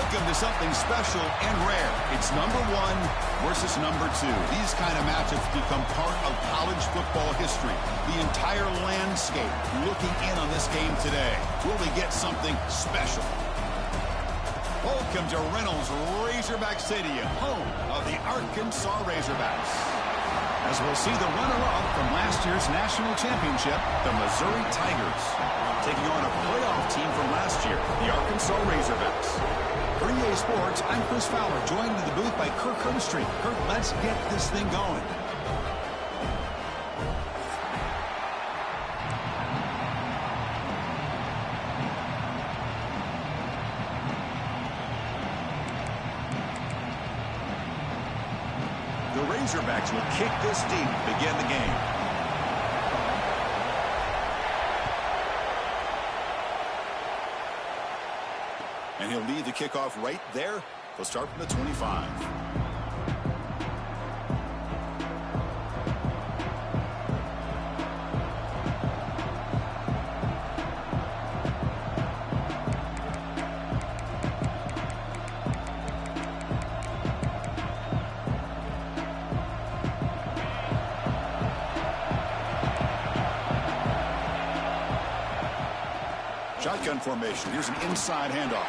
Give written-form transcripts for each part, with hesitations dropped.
Welcome to something special and rare. It's number 1 versus number 2. These kind of matchups become part of college football history. The entire landscape looking in on this game today. Will we get something special? Welcome to Reynolds Razorback Stadium, home of the Arkansas Razorbacks. As we'll see the runner-up from last year's national championship, the Missouri Tigers, taking on a playoff team from last year, the Arkansas Razorbacks. For EA Sports, I'm Chris Fowler, joined in the booth by Kirk Herbstreit. Kirk, let's get this thing going. The Razorbacks will kick this deep to begin the game. And he'll lead the kickoff right there. He'll start from the 25. Shotgun formation. Here's an inside handoff.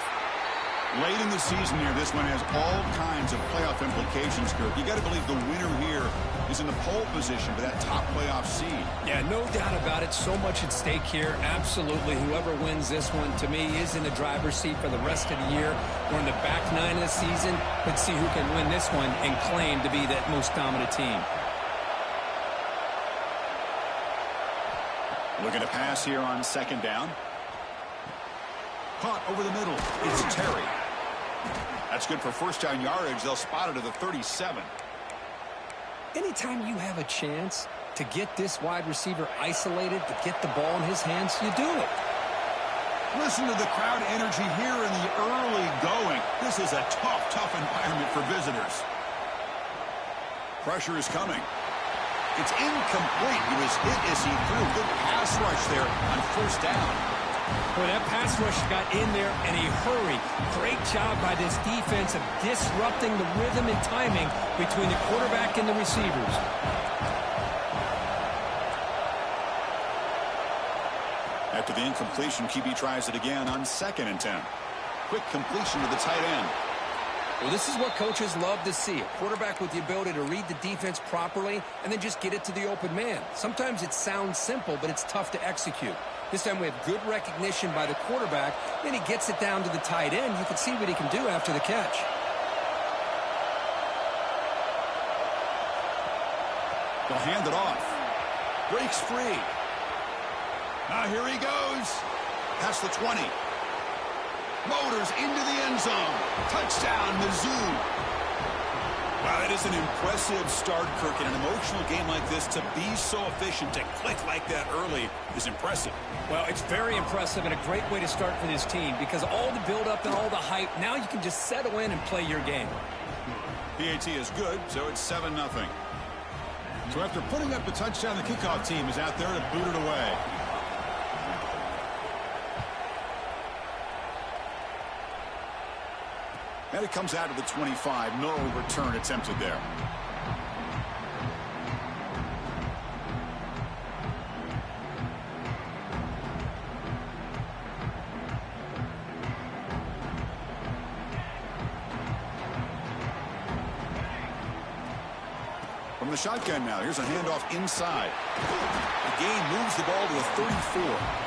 Late in the season here, this one has all kinds of playoff implications, Kirk. You got to believe the winner here is in the pole position for that top playoff seed. Yeah, no doubt about it. So much at stake here. Absolutely. Whoever wins this one, to me, is in the driver's seat for the rest of the year. We're in the back 9 of the season. Let's see who can win this one and claim to be that most dominant team. Looking to pass here on second down. Caught over the middle. It's Terry. That's good for first down yardage. They'll spot it to the 37. Anytime you have a chance to get this wide receiver isolated, to get the ball in his hands, you do it. Listen to the crowd energy here in the early going. This is a tough environment for visitors. Pressure is coming. It's incomplete. He was hit as he threw. Good pass rush there on first down. Boy, that pass rush got in there in a hurry. Great job by this defense of disrupting the rhythm and timing between the quarterback and the receivers. After the incompletion, QB tries it again on 2nd and 10. Quick completion to the tight end. Well, this is what coaches love to see. A quarterback with the ability to read the defense properly and then just get it to the open man. Sometimes it sounds simple, but it's tough to execute. This time we have good recognition by the quarterback, and he gets it down to the tight end. You can see what he can do after the catch. They'll hand it off. Breaks free. Now here he goes. Past the 20. Motors into the end zone. Touchdown, Mizzou. Wow, that is an impressive start, Kirk. In an emotional game like this, to be so efficient, to click like that early is impressive. Well, it's very impressive and a great way to start for this team because all the build-up and all the hype, now you can just settle in and play your game. PAT is good, so it's 7-0. So after putting up the touchdown, the kickoff team is out there to boot it away. And it comes out to the 25. No return attempted there. From the shotgun now, here's a handoff inside. The game moves the ball to the 34.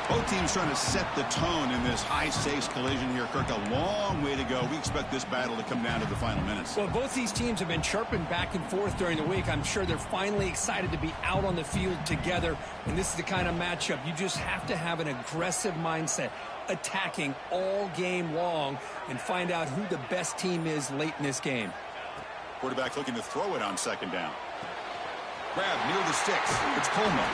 Both teams trying to set the tone in this high-stakes collision here, Kirk. A long way to go. We expect this battle to come down to the final minutes. Well, both these teams have been chirping back and forth during the week. I'm sure they're finally excited to be out on the field together. And this is the kind of matchup you just have to have an aggressive mindset, attacking all game long, and find out who the best team is late in this game. Quarterback looking to throw it on second down. Grab near the sticks. It's Coleman.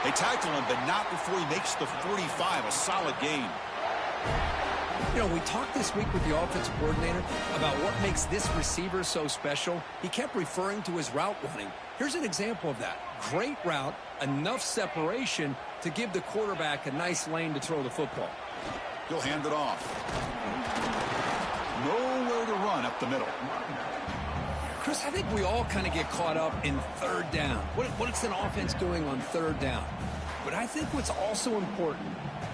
They tackle him, but not before he makes the 45. A solid gain. You know, we talked this week with the offensive coordinator about what makes this receiver so special. He kept referring to his route running. Here's an example of that. Great route, enough separation to give the quarterback a nice lane to throw the football. He'll hand it off. Nowhere to run up the middle. Chris, I think we all kind of get caught up in third down. What's an offense doing on third down? But I think what's also important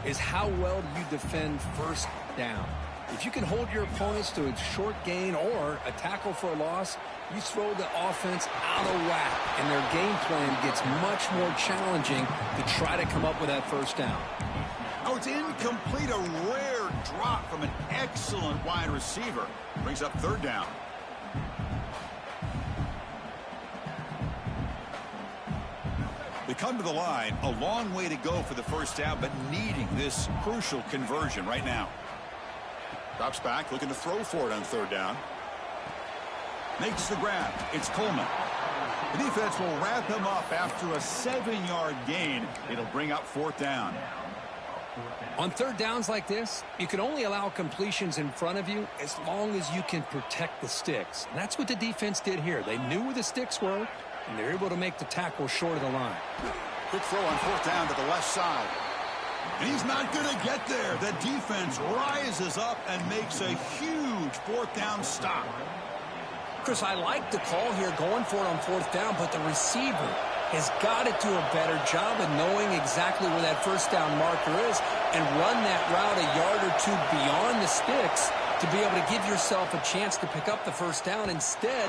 is how well you defend first down. If you can hold your opponents to a short gain or a tackle for a loss, you throw the offense out of whack, and their game plan gets much more challenging to try to come up with that first down. Oh, it's incomplete. A rare drop from an excellent wide receiver. Brings up third down. They come to the line. A long way to go for the first down, but needing this crucial conversion right now. Drops back, looking to throw for it on third down. Makes the grab. It's Coleman. The defense will wrap him up after a 7-yard gain. It'll bring up fourth down. On third downs like this, you can only allow completions in front of you as long as you can protect the sticks. And that's what the defense did here. They knew where the sticks were, and they're able to make the tackle short of the line. Quick throw on fourth down to the left side. And he's not going to get there. The defense rises up and makes a huge fourth down stop. Chris, I like the call here going for it on fourth down, but the receiver has got to do a better job of knowing exactly where that first down marker is and run that route a yard or two beyond the sticks to be able to give yourself a chance to pick up the first down. Instead,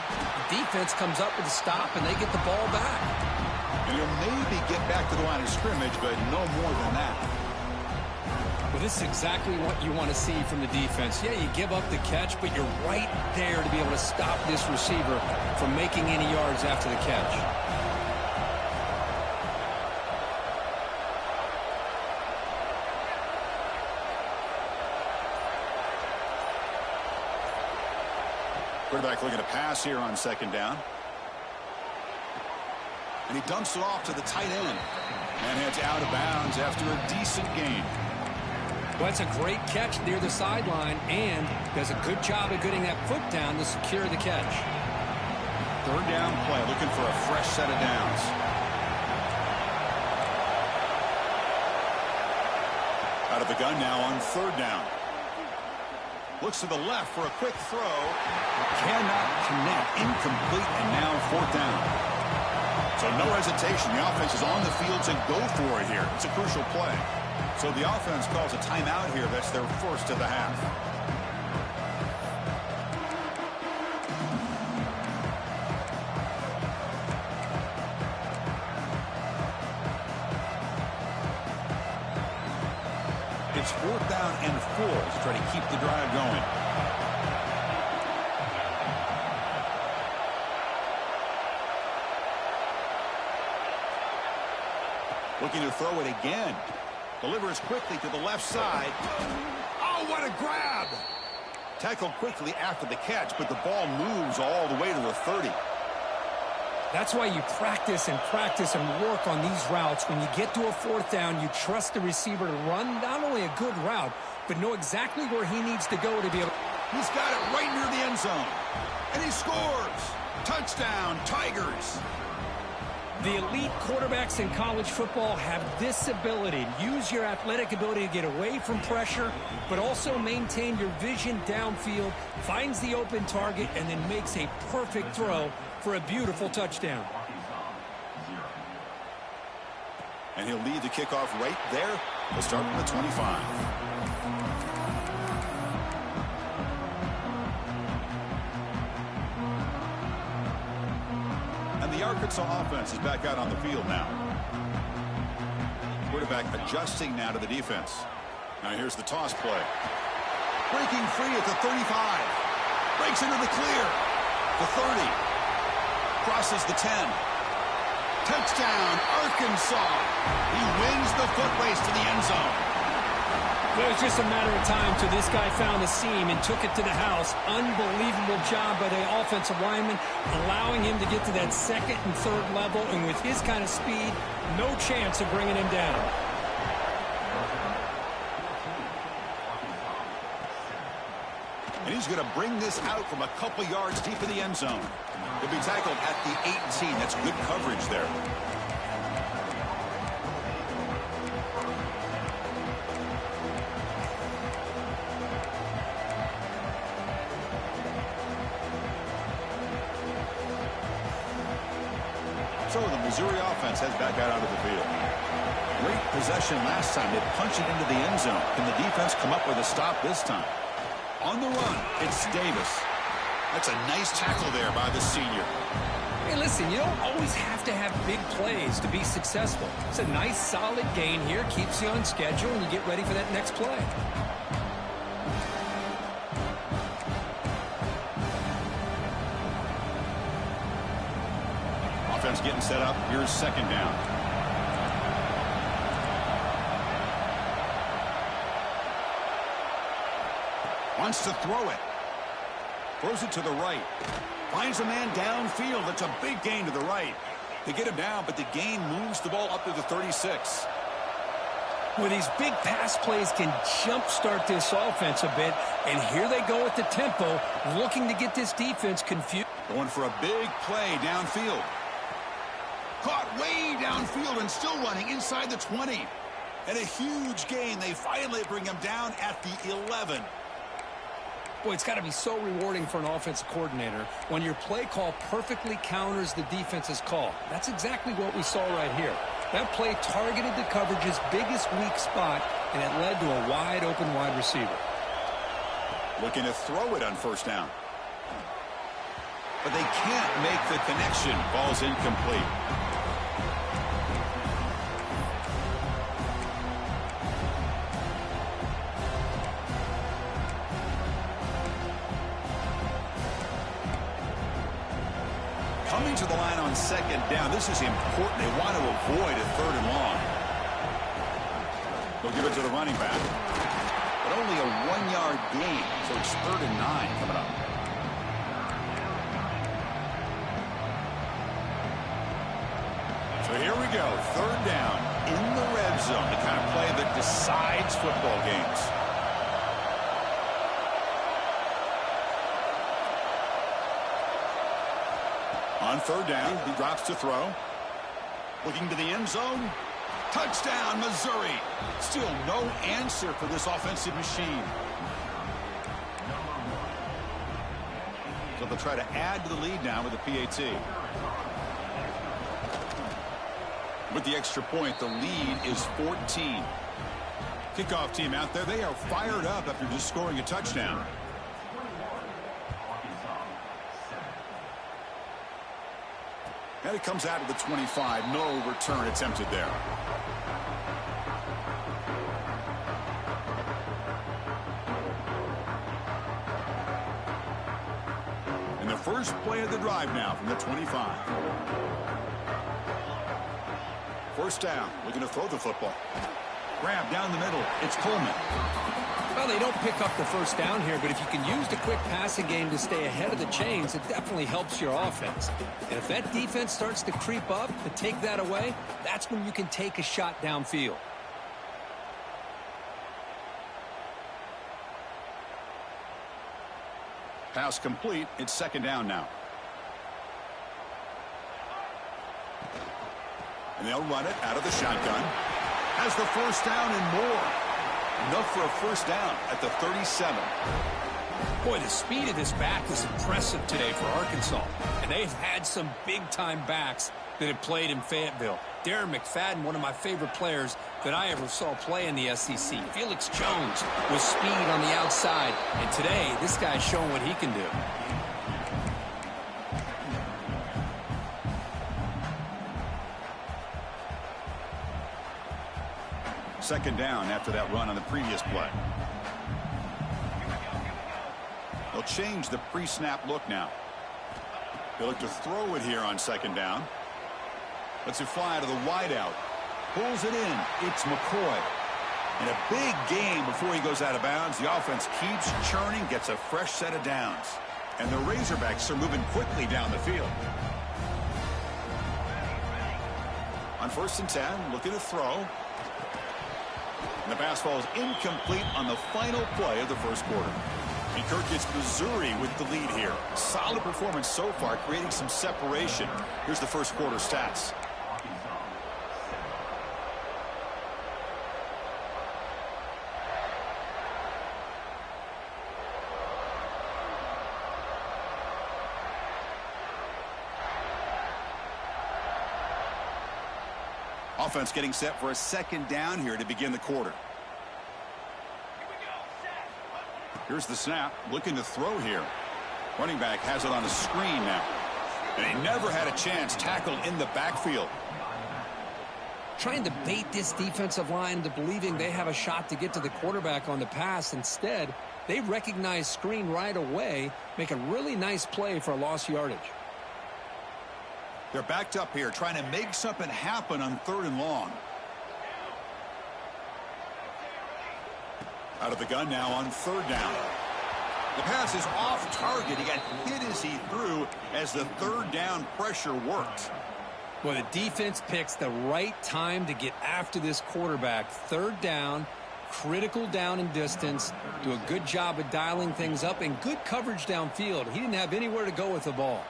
the defense comes up with a stop and they get the ball back. And you'll maybe get back to the line of scrimmage, but no more than that. Well, this is exactly what you want to see from the defense. Yeah, you give up the catch, but you're right there to be able to stop this receiver from making any yards after the catch. Quarterback looking to pass here on second down. And he dumps it off to the tight end. And heads out of bounds after a decent gain. Well, it's a great catch near the sideline and does a good job of getting that foot down to secure the catch. Third down play, looking for a fresh set of downs. Out of the gun now on third down. Looks to the left for a quick throw. Cannot connect. Incomplete, and now fourth down. So no hesitation. The offense is on the field to go for it here. It's a crucial play. So the offense calls a timeout here. That's their first of the half. It's fourth down and 4 to try to keep the drive going. Looking to throw it again. Delivers quickly to the left side. Oh, what a grab! Tackled quickly after the catch, but the ball moves all the way to the 30. That's why you practice and work on these routes. When you get to a fourth down, you trust the receiver to run not only a good route, but know exactly where he needs to go to be able to... He's got it right near the end zone. And he scores! Touchdown, Tigers! The elite quarterbacks in college football have this ability to use your athletic ability to get away from pressure, but also maintain your vision downfield, finds the open target, and then makes a perfect throw for a beautiful touchdown. And he'll lead the kickoff right there. He'll start from the 25. And the Arkansas offense is back out on the field now. Quarterback adjusting now to the defense. Now here's the toss play. Breaking free at the 35. Breaks into the clear. The 30. Crosses the 10. Touchdown, Arkansas. He wins the foot race to the end zone. Well, it was just a matter of time till this guy found a seam and took it to the house. Unbelievable job by the offensive lineman, allowing him to get to that second and third level. And with his kind of speed, no chance of bringing him down. And he's going to bring this out from a couple yards deep in the end zone. He'll be tackled at the 18. That's good coverage there. So the Missouri offense heads back out onto the field. Great possession last time. They punch it into the end zone. Can the defense come up with a stop this time? On the run, it's Davis. That's a nice tackle there by the senior. Hey, listen, you don't always have to have big plays to be successful. It's a nice, solid gain here. Keeps you on schedule, and you get ready for that next play. Offense getting set up. Here's second down. Wants to throw it. Throws it to the right. Finds a man downfield. That's a big gain to the right. They get him down, but the gain moves the ball up to the 36. Well, these big pass plays can jumpstart this offense a bit, and here they go at the tempo, looking to get this defense confused. Going for a big play downfield. Caught way downfield and still running inside the 20. And a huge gain. They finally bring him down at the 11. Boy, it's got to be so rewarding for an offensive coordinator when your play call perfectly counters the defense's call. That's exactly what we saw right here. That play targeted the coverage's biggest weak spot, and it led to a wide-open wide receiver. Looking to throw it on first down. But they can't make the connection. Ball's incomplete. Coming to the line on second down. This is important. They want to avoid a third and long. They'll give it to the running back. But only a 1-yard gain. So it's 3rd and 9 coming up. So here we go. 3rd down in the red zone. The kind of play that decides football games. On 3rd down, he drops to throw. Looking to the end zone. Touchdown, Missouri. Still no answer for this offensive machine. So they'll try to add to the lead now with the PAT. With the extra point, the lead is 14. Kickoff team out there. They are fired up after just scoring a touchdown. And it comes out of the 25. No return attempted there. And the first play of the drive now from the 25. First down. Looking to throw the football. Grab down the middle. It's Coleman. Well, they don't pick up the first down here, but if you can use the quick passing game to stay ahead of the chains, it definitely helps your offense. And if that defense starts to creep up to take that away, that's when you can take a shot downfield. Pass complete. It's second down now. And they'll run it out of the shotgun. Has the first down and more. Enough for a first down at the 37. Boy, the speed of this back is impressive today for Arkansas. And they've had some big-time backs that have played in Fayetteville. Darren McFadden, one of my favorite players that I ever saw play in the SEC. Felix Jones with speed on the outside. And today, this guy's showing what he can do. Second down after that run on the previous play. They'll change the pre-snap look now. They look to throw it here on second down. Lets it fly to the wideout. Pulls it in. It's McCoy. And a big gain before he goes out of bounds. The offense keeps churning, gets a fresh set of downs. And the Razorbacks are moving quickly down the field. On 1st and 10, looking to throw. And the pass falls incomplete on the final play of the first quarter. And Kirk gets Missouri with the lead here. Solid performance so far, creating some separation. Here's the first quarter stats. Offense getting set for a second down here to begin the quarter. Here's the snap, looking to throw here. Running back has it on a screen now. And he never had a chance tackled in the backfield. Trying to bait this defensive line into believing they have a shot to get to the quarterback on the pass. Instead, they recognize screen right away, make a really nice play for a lost yardage. They're backed up here, trying to make something happen on 3rd and long. Out of the gun now on 3rd down. The pass is off target. He got hit as he threw as the 3rd down pressure worked. Well, the defense picks the right time to get after this quarterback. 3rd down, critical down and distance. Do a good job of dialing things up and good coverage downfield. He didn't have anywhere to go with the ball.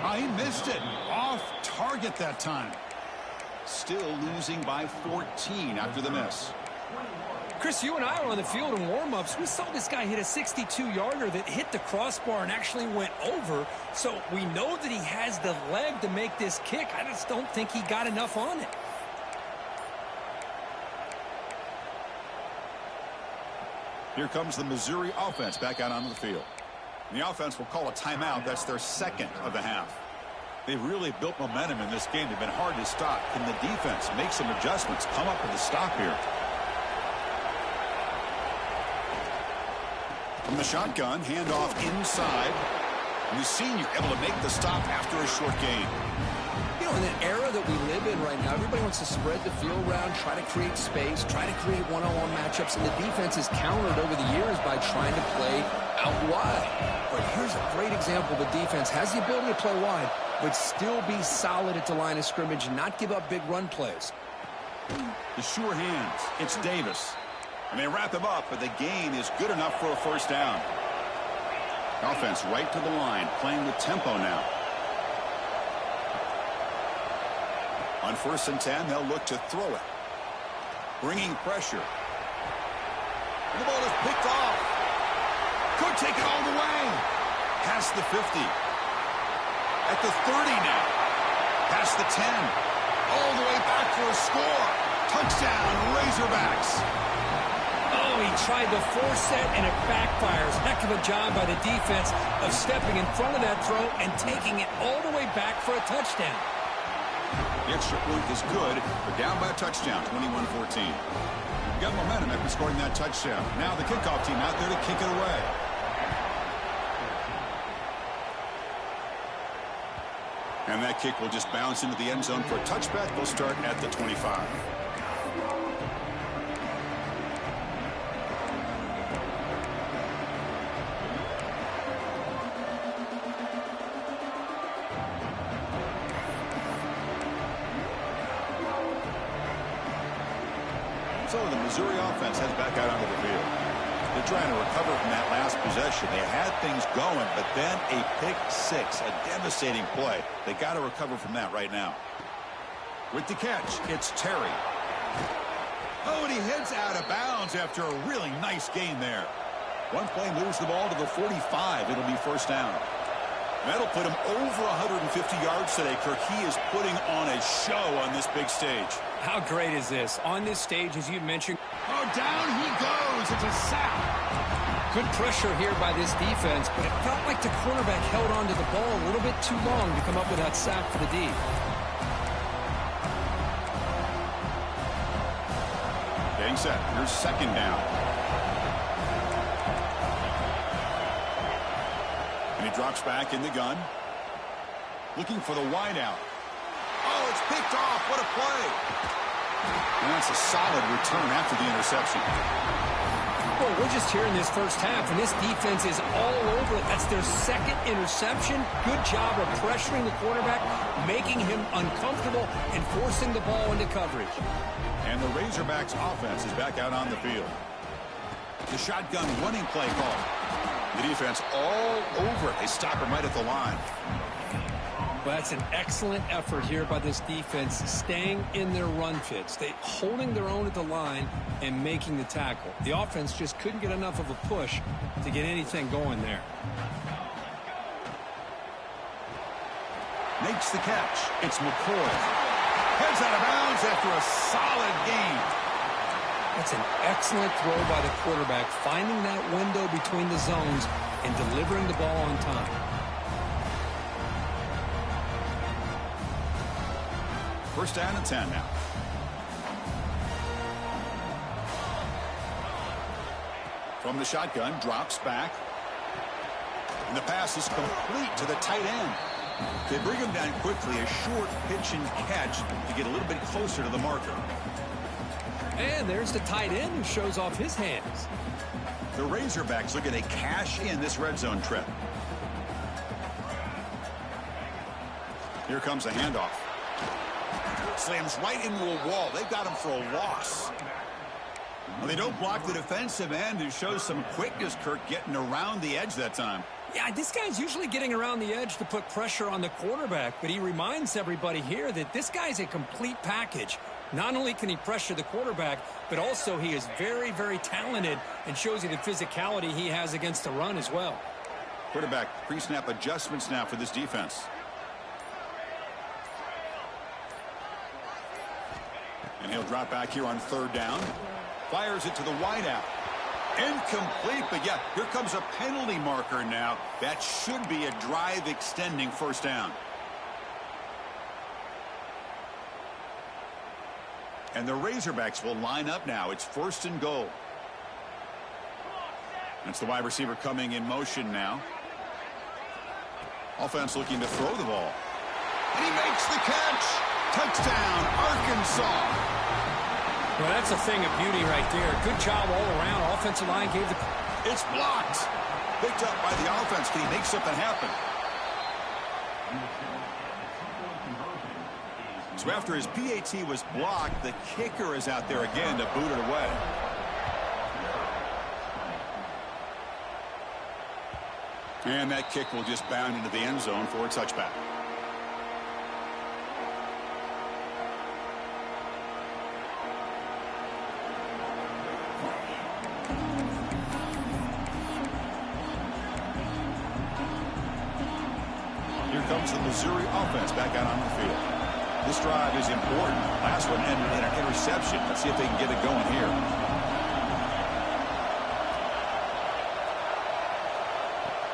Oh, he missed it. Off target that time. Still losing by 14 after the miss. Chris, you and I were on the field in warm-ups. We saw this guy hit a 62-yarder that hit the crossbar and actually went over. So we know that he has the leg to make this kick. I just don't think he got enough on it. Here comes the Missouri offense back out onto the field. And the offense will call a timeout. That's their 2nd of the half. They've really built momentum in this game. They've been hard to stop. Can the defense make some adjustments, come up with a stop here? From the shotgun, handoff inside. And the senior able to make the stop after a short gain. You know, in an era that we live in right now, everybody wants to spread the field around, try to create space, try to create one-on-one matchups, and the defense is countered over the years by trying to play out wide. But here's a great example. The defense has the ability to play wide, but still be solid at the line of scrimmage and not give up big run plays. The sure hands. It's Davis. And they wrap him up, but the gain is good enough for a 1st down. Offense right to the line, playing with tempo now. On 1st and 10, they'll look to throw it. Bringing pressure. And the ball is picked off. Could take it all the way. Past the 50. At the 30 now. Past the 10. All the way back for a score. Touchdown, Razorbacks. Oh, he tried to force it, and it backfires. Heck of a job by the defense of stepping in front of that throw and taking it all the way back for a touchdown. The extra point is good. They're down by a touchdown, 21-14. Got momentum after scoring that touchdown. Now the kickoff team out there to kick it away. And that kick will just bounce into the end zone for a touchback. They'll start at the 25. So the Missouri offense heads back out onto the field. They're trying to recover from that last possession. They had things going, but then a pick 6, a devastating play. They got to recover from that right now. With the catch, it's Terry. Oh, and he heads out of bounds after a really nice gain there. One play moves the ball to the 45. It'll be 1st down. That'll put him over 150 yards today, Kirk. He is putting on a show on this big stage. How great is this? On this stage, as you mentioned. Oh, down he goes. It's a sack. Good pressure here by this defense, but it felt like the cornerback held on to the ball a little bit too long to come up with that sack for the D. Getting set. Here's 2nd down. And he drops back in the gun. Looking for the wideout. Oh, it's picked off. What a play. And that's a solid return after the interception. Well, we're just here in this 1st half, and this defense is all over it. That's their 2nd interception. Good job of pressuring the quarterback, making him uncomfortable, and forcing the ball into coverage. And the Razorbacks offense is back out on the field. The shotgun running play call. The defense all over it. They stop him right at the line. Well, that's an excellent effort here by this defense, staying in their run fits. They holding their own at the line and making the tackle. The offense just couldn't get enough of a push to get anything going there. Makes the catch. It's McCoy. Heads out of bounds after a solid gain. That's an excellent throw by the quarterback, finding that window between the zones and delivering the ball on time. First down and 10 now. From the shotgun, drops back. And the pass is complete to the tight end. They bring him down quickly, a short pitch and catch to get a little bit closer to the marker. And there's the tight end who shows off his hands. The Razorbacks looking to cash in this red zone trip. Here comes a handoff. Slams right into a wall. They've got him for a loss. Well, they don't block the defensive end, who shows some quickness, Kirk, getting around the edge that time. Yeah, this guy's usually getting around the edge to put pressure on the quarterback, but he reminds everybody here that this guy's a complete package. Not only can he pressure the quarterback, but also he is very, very talented and shows you the physicality he has against the run as well. Quarterback pre-snap adjustments now for this defense. And he'll drop back here on third down. Fires it to the wideout. Incomplete, but yeah, here comes a penalty marker now. That should be a drive extending first down. And the Razorbacks will line up now. It's first and goal. That's the wide receiver coming in motion now. Offense looking to throw the ball. And he makes the catch. Touchdown, Arkansas. Well, that's a thing of beauty right there. Good job all around. Offensive line gave the... It's blocked. Picked up by the offense. Can he make something happen? So after his PAT was blocked, the kicker is out there again to boot it away. And that kick will just bound into the end zone for a touchback. Here comes the Missouri offense back out on the field. This drive is important. Last one ended in an interception. Let's see if they can get it going here.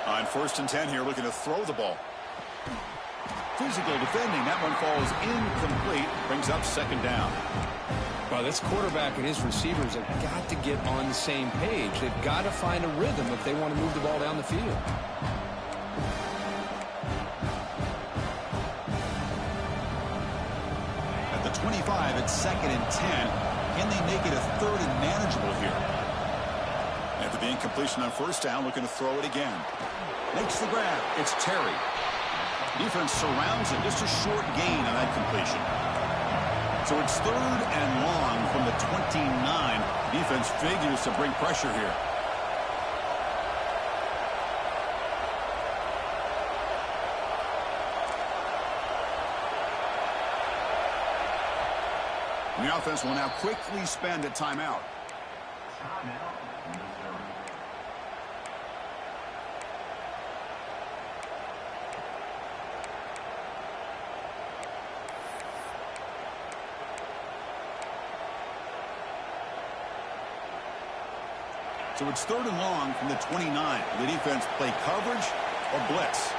On first and 10 here, looking to throw the ball. Physical defending. That one falls incomplete. Brings up second down. Well, this quarterback and his receivers have got to get on the same page. They've got to find a rhythm if they want to move the ball down the field. At the 25, it's second and 10. Can they make it a third and manageable here? After the incompletion on first down, looking to throw it again. Makes the grab. It's Terry. Defense surrounds him. Just a short gain on that completion. So it's third and long from the 29. Defense figures to bring pressure here. And the offense will now quickly spend a timeout. So it's third and long from the 29. The defense play coverage or blitz.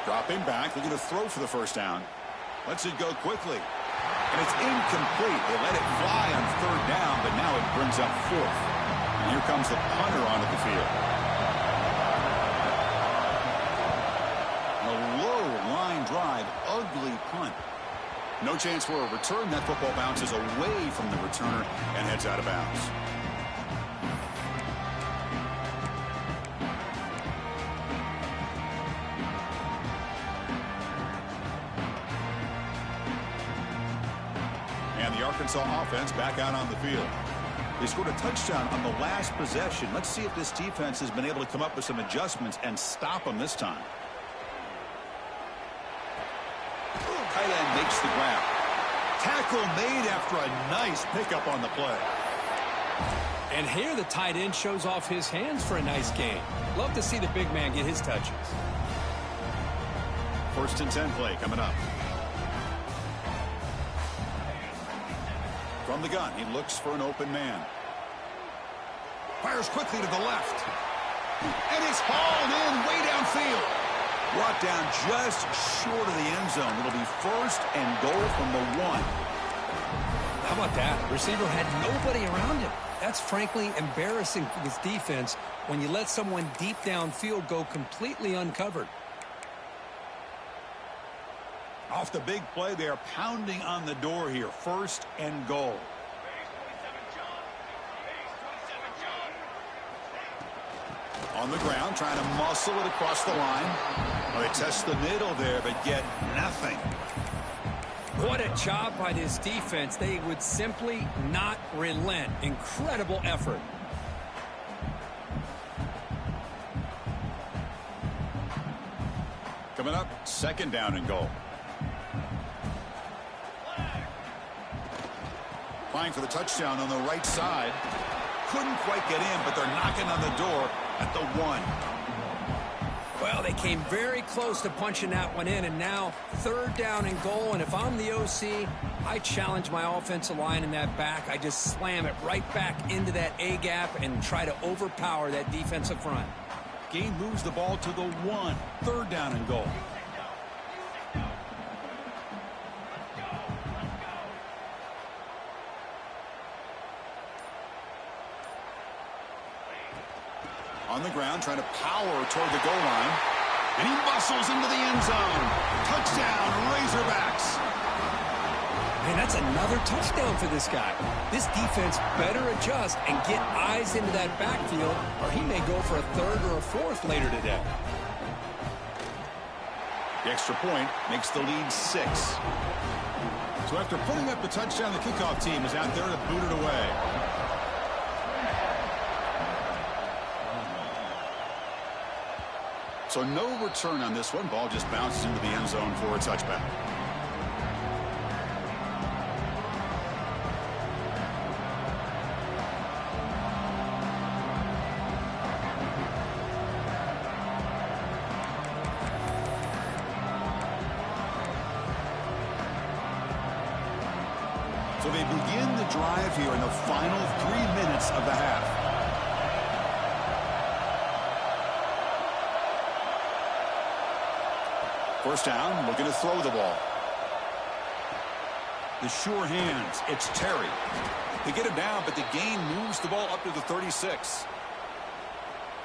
Dropping back, looking to throw for the first down. Lets it go quickly. And it's incomplete. They let it fly on third down, but now it brings up fourth. And here comes the punter onto the field. A low line drive, ugly punt. No chance for a return. That football bounces away from the returner and heads out of bounds. And the Arkansas offense back out on the field. They scored a touchdown on the last possession. Let's see if this defense has been able to come up with some adjustments and stop them this time. tight end makes the grab. Tackle made after a nice pickup on the play. And here the tight end shows off his hands for a nice gain. Love to see the big man get his touches. 1st and 10 play coming up. From the gun, he looks for an open man. Fires quickly to the left. And it's hauled in way downfield. Brought down just short of the end zone. It'll be 1st and goal from the 1. How about that? The receiver had nobody around him. That's frankly embarrassing for this defense when you let someone deep downfield go completely uncovered. Off the big play, they are pounding on the door here. 1st and goal. On the ground, trying to muscle it across the line. Well, they test the middle there, but get nothing. What a job by this defense. They would simply not relent. Incredible effort. Coming up, 2nd down and goal. Applying for the touchdown on the right side. Couldn't quite get in, but they're knocking on the door at the 1. Well, they came very close to punching that one in, and now 3rd down and goal. And if I'm the OC, I challenge my offensive line in that back. I just slam it right back into that A-gap and try to overpower that defensive front. Gain moves the ball to the 1. 3rd down and goal. On the ground, trying to power toward the goal line. And he muscles into the end zone. Touchdown, Razorbacks. Man, that's another touchdown for this guy. This defense better adjust and get eyes into that backfield, or he may go for a 3rd or a 4th later today. The extra point makes the lead 6. So after putting up the touchdown, the kickoff team is out there to boot it away. So no return on this one. Ball just bounces into the end zone for a touchback. So they begin the drive here in the final 3 minutes of the half. First down, looking to throw the ball. The sure hands, it's Terry. They get him down, but the gain moves the ball up to the 36.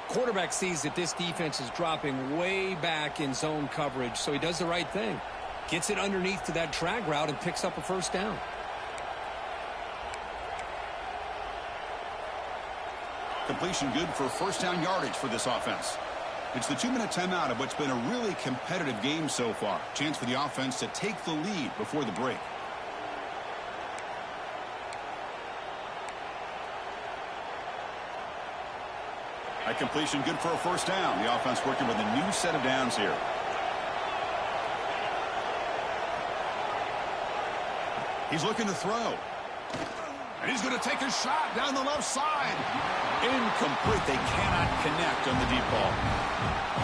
Quarterback sees that this defense is dropping way back in zone coverage, so he does the right thing. Gets it underneath to that drag route and picks up a 1st down. Completion good for 1st down yardage for this offense. It's the 2-minute timeout of what's been a really competitive game so far. Chance for the offense to take the lead before the break. That completion good for a 1st down. The offense working with a new set of downs here. He's looking to throw. And he's going to take a shot down the left side. Incomplete. They cannot connect on the deep ball.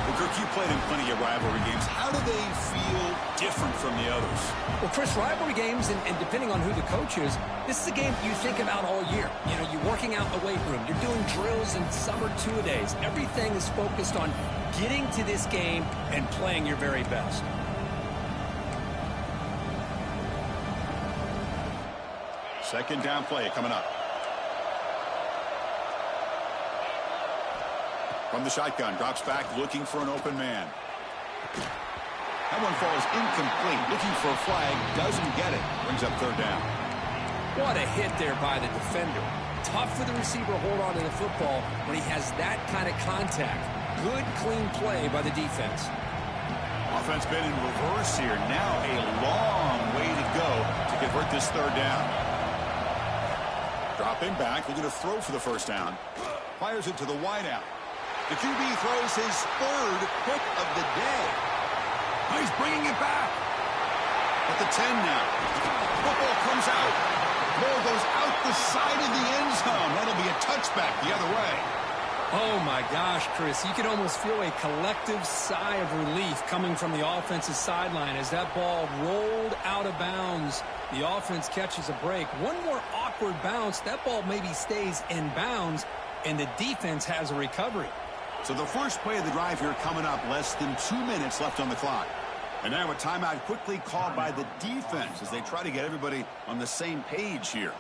Well, Kirk, you played in plenty of rivalry games. How do they feel different from the others? Well, Chris, rivalry games, and depending on who the coach is, this is a game you think about all year. You know, you're working out in the weight room. You're doing drills and summer two-a-days. Everything is focused on getting to this game and playing your very best. Second down play coming up. From the shotgun, drops back, looking for an open man. That one falls incomplete. Looking for a flag, doesn't get it. Brings up 3rd down. What a hit there by the defender. Tough for the receiver to hold on to the football when he has that kind of contact. Good, clean play by the defense. Offense been in reverse here. Now a long way to go to convert this 3rd down. Dropping back, looking to throw for the 1st down. Fires it to the wideout. The QB throws his 3rd pick of the day. Oh, he's bringing it back. At the 10 now. Football comes out. Ball goes out the side of the end zone. That'll be a touchback the other way. Oh, my gosh, Chris. You can almost feel a collective sigh of relief coming from the offense's sideline as that ball rolled out of bounds. The offense catches a break. One more awkward bounce. That ball maybe stays in bounds, and the defense has a recovery. So the first play of the drive here coming up, less than 2 minutes left on the clock. And now a timeout quickly called by the defense as they try to get everybody on the same page here.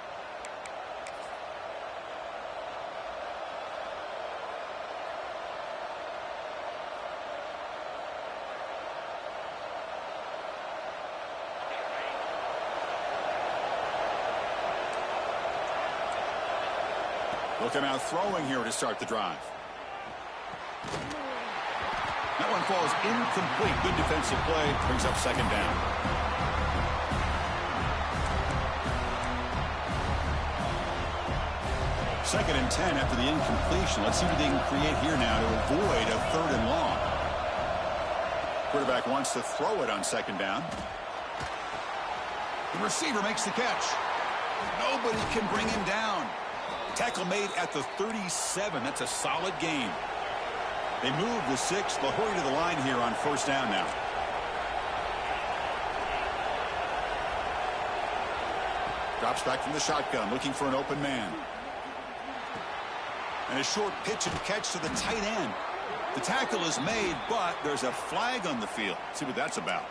Looking out throwing here to start the drive. That one falls incomplete. Good defensive play. Brings up second down. Second and 10 after the incompletion. Let's see what they can create here now to avoid a third and long. Quarterback wants to throw it on second down. The receiver makes the catch. Nobody can bring him down. Tackle made at the 37. That's a solid gain. They move the 6. They'll hurry to the line here on first down now. Drops back from the shotgun, looking for an open man. And a short pitch and catch to the tight end. The tackle is made, but there's a flag on the field. Let's see what that's about.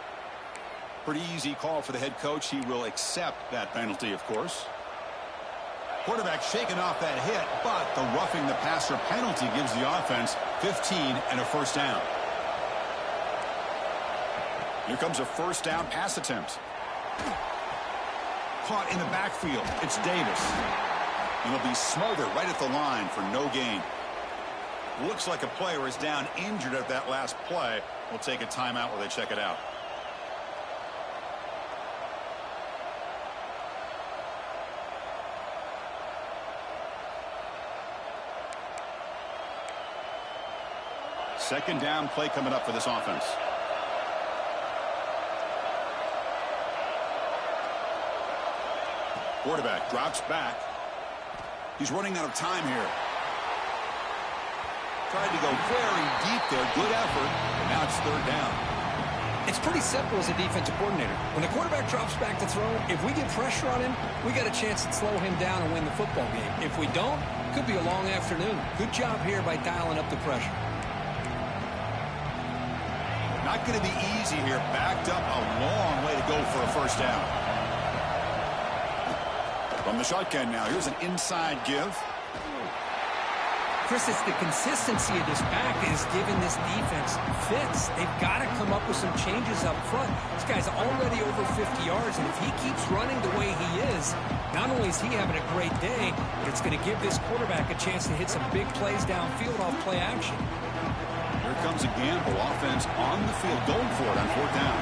Pretty easy call for the head coach. He will accept that penalty, of course. Quarterback shaking off that hit, but the roughing the passer penalty gives the offense 15 and a first down. Here comes a first down pass attempt. Caught in the backfield. It's Davis. And he'll be smothered right at the line for no gain. Looks like a player is down injured at that last play. We'll take a timeout while they check it out. Second down play coming up for this offense. Quarterback drops back. He's running out of time here. Tried to go very deep there. Good effort. And now it's third down. It's pretty simple as a defensive coordinator. When the quarterback drops back to throw, if we get pressure on him, we got a chance to slow him down and win the football game. If we don't, could be a long afternoon. Good job here by dialing up the pressure. Not going to be easy here. Backed up a long way to go for a first down. From the shotgun now. Here's an inside give. Chris, it's the consistency of this back that is giving this defense fits. They've got to come up with some changes up front. This guy's already over 50 yards, and if he keeps running the way he is, not only is he having a great day, but it's going to give this quarterback a chance to hit some big plays downfield off play action. Here comes a gamble. Offense on the field, going for it on fourth down.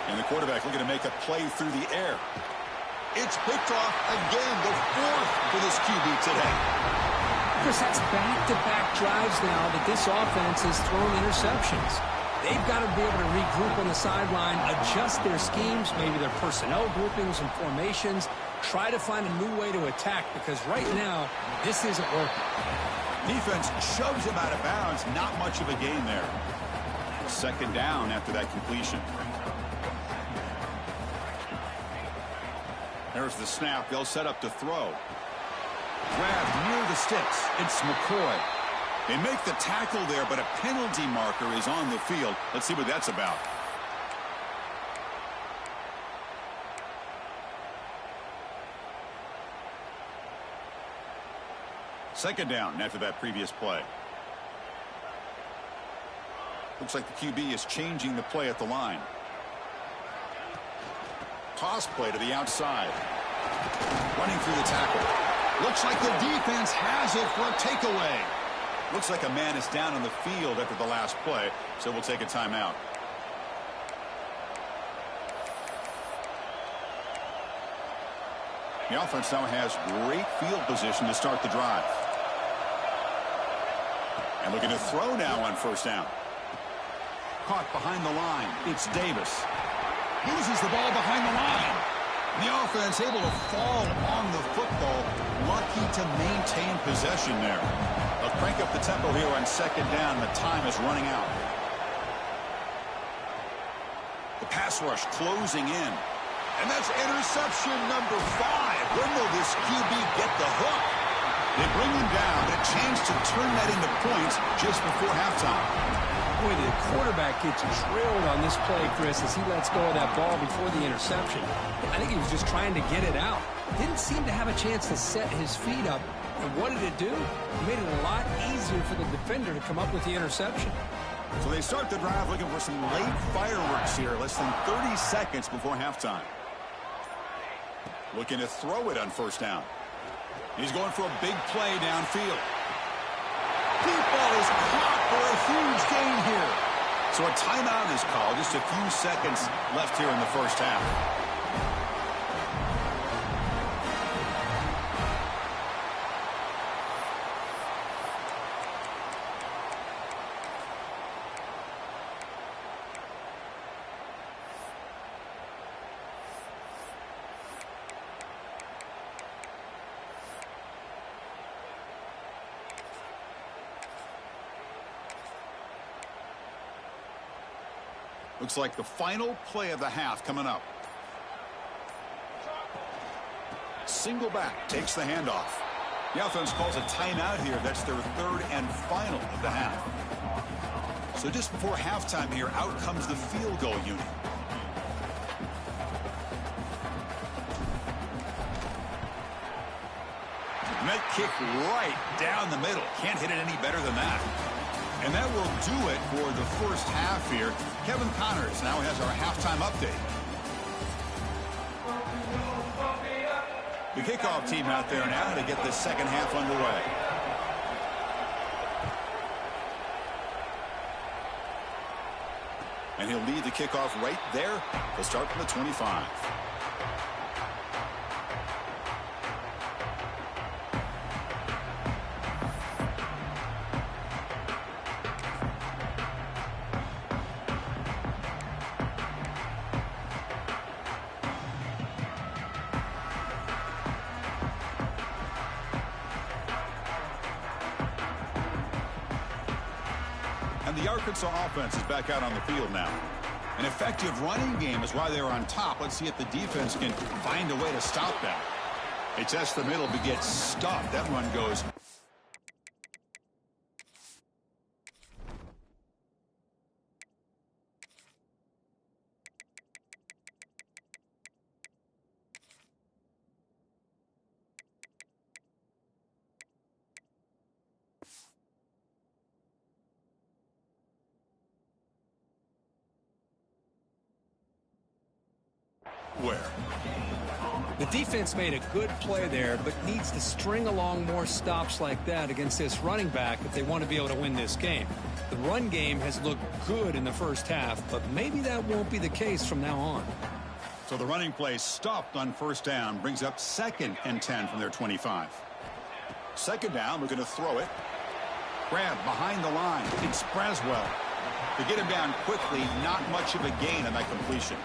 And the quarterback looking to make a play through the air. It's picked off again, the fourth for this QB today. Chris, that's back-to-back drives now that this offense has thrown interceptions. They've got to be able to regroup on the sideline, adjust their schemes, maybe their personnel groupings and formations, try to find a new way to attack, because right now, this isn't working. Defense shoves him out of bounds. Not much of a gain there. Second down after that completion. There's the snap. They'll set up to throw. Grabbed near the sticks. It's McCoy. They make the tackle there, but a penalty marker is on the field. Let's see what that's about. Second down after that previous play. Looks like the QB is changing the play at the line. Toss play to the outside. Running through the tackle. Looks like the defense has it for a takeaway. Looks like a man is down on the field after the last play, so we'll take a timeout. The offense now has great field position to start the drive. And looking to throw now on first down. caught behind the line. It's Davis. Loses the ball behind the line. The offense able to fall on the football. Lucky to maintain possession there. They'll crank up the tempo here on second down. The time is running out. The pass rush closing in. And that's interception number 5. When will this QB get the hook? They bring him down. A chance to turn that into points just before halftime. Boy, the quarterback gets trailed on this play, Chris, as he lets go of that ball before the interception. I think he was just trying to get it out. Didn't seem to have a chance to set his feet up. And what did it do? It made it a lot easier for the defender to come up with the interception. So they start the drive looking for some late fireworks here. Less than 30 seconds before halftime. Looking to throw it on first down. He's going for a big play downfield. Deep ball is caught for a huge gain here. So a timeout is called. Just a few seconds left here in the first half. Looks like the final play of the half coming up. Single back takes the handoff. The offense calls a timeout here. That's their third and final of the half. So just before halftime here, out comes the field goal unit. And that kick right down the middle. Can't hit it any better than that. And that will do it for the first half here. Kevin Connors now has our halftime update. The kickoff team out there now to get the second half underway. And he'll lead the kickoff right there. He'll start from the 25. And the Arkansas offense is back out on the field now. An effective running game is why they're on top. Let's see if the defense can find a way to stop that. They test the middle but get stuffed. That run goes. Where? The defense made a good play there, but needs to string along more stops like that against this running back if they want to be able to win this game. The run game has looked good in the first half, but maybe that won't be the case from now on. So the running play stopped on first down, brings up 2nd and 10 from their 25. Second down, we're going to throw it. Grab behind the line. It's Braswell. To get him down quickly, not much of a gain on that completion.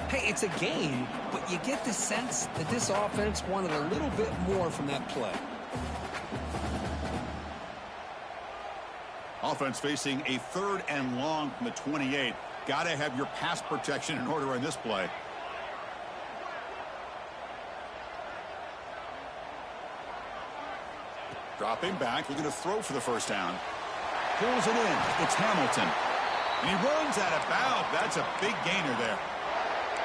Hey, it's a gain, but you get the sense that this offense wanted a little bit more from that play. Offense facing a 3rd and long from the 28. Got to have your pass protection in order in this play. Dropping back, we're going to throw for the first down. Pulls it in. It's Hamilton. And he runs out of bounds. That's a big gainer there.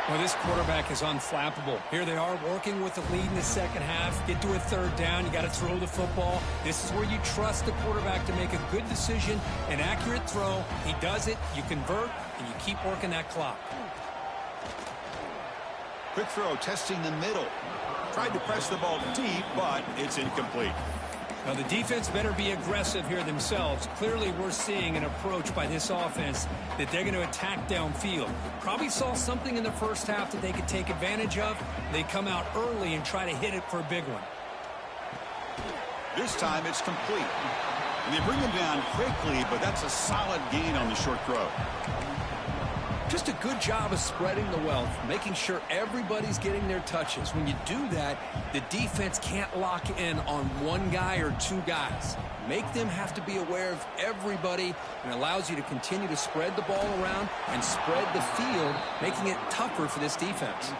Well, this quarterback is unflappable. Here they are working with the lead in the second half. Get to a 3rd down. You got to throw the football. This is where you trust the quarterback to make a good decision, an accurate throw. He does it. You convert, and you keep working that clock. Quick throw, testing the middle. Tried to press the ball deep, but it's incomplete. Now, the defense better be aggressive here themselves. Clearly, we're seeing an approach by this offense that they're going to attack downfield. Probably saw something in the first half that they could take advantage of. They come out early and try to hit it for a big one. This time, it's complete. And they bring him down quickly, but that's a solid gain on the short throw. Just a good job of spreading the wealth, making sure everybody's getting their touches. When you do that, the defense can't lock in on one guy or two guys. Make them have to be aware of everybody, and allows you to continue to spread the ball around and spread the field, making it tougher for this defense.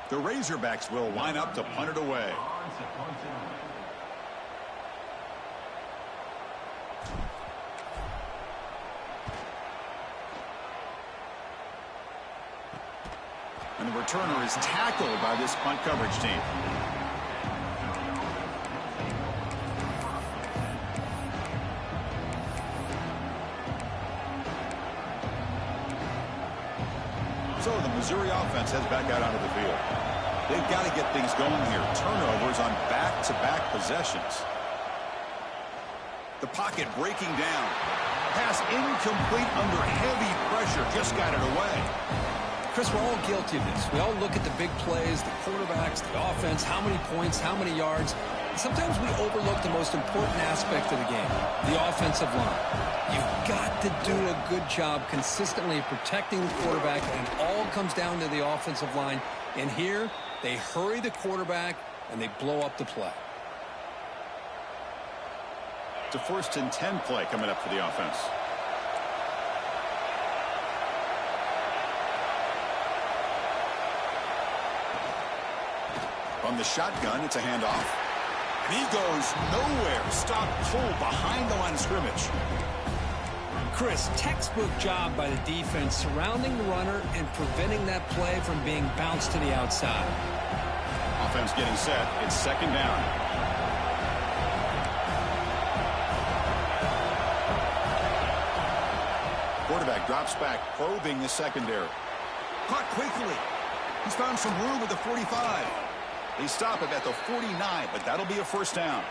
The Razorbacks will line up to punt it away. And the returner is tackled by this punt coverage team. So the Missouri offense heads back out onto the field. They've got to get things going here. Turnovers on back-to-back possessions. The pocket breaking down. Pass incomplete under heavy pressure. Just got it away. Chris, we're all guilty of this. We all look at the big plays, the quarterbacks, the offense, how many points, how many yards. And sometimes we overlook the most important aspect of the game, the offensive line. You've got to do a good job consistently protecting the quarterback, and it all comes down to the offensive line. And here, they hurry the quarterback, and they blow up the play. It's a 1st and 10 play coming up for the offense. From the shotgun, it's a handoff. And he goes nowhere. Stop pull behind the line of scrimmage. Chris, textbook job by the defense surrounding the runner and preventing that play from being bounced to the outside. Offense getting set. It's 2nd down. Quarterback drops back, probing the secondary. Caught quickly. He's found some room at the 45. They stop him at the 49, but that'll be a 1st down.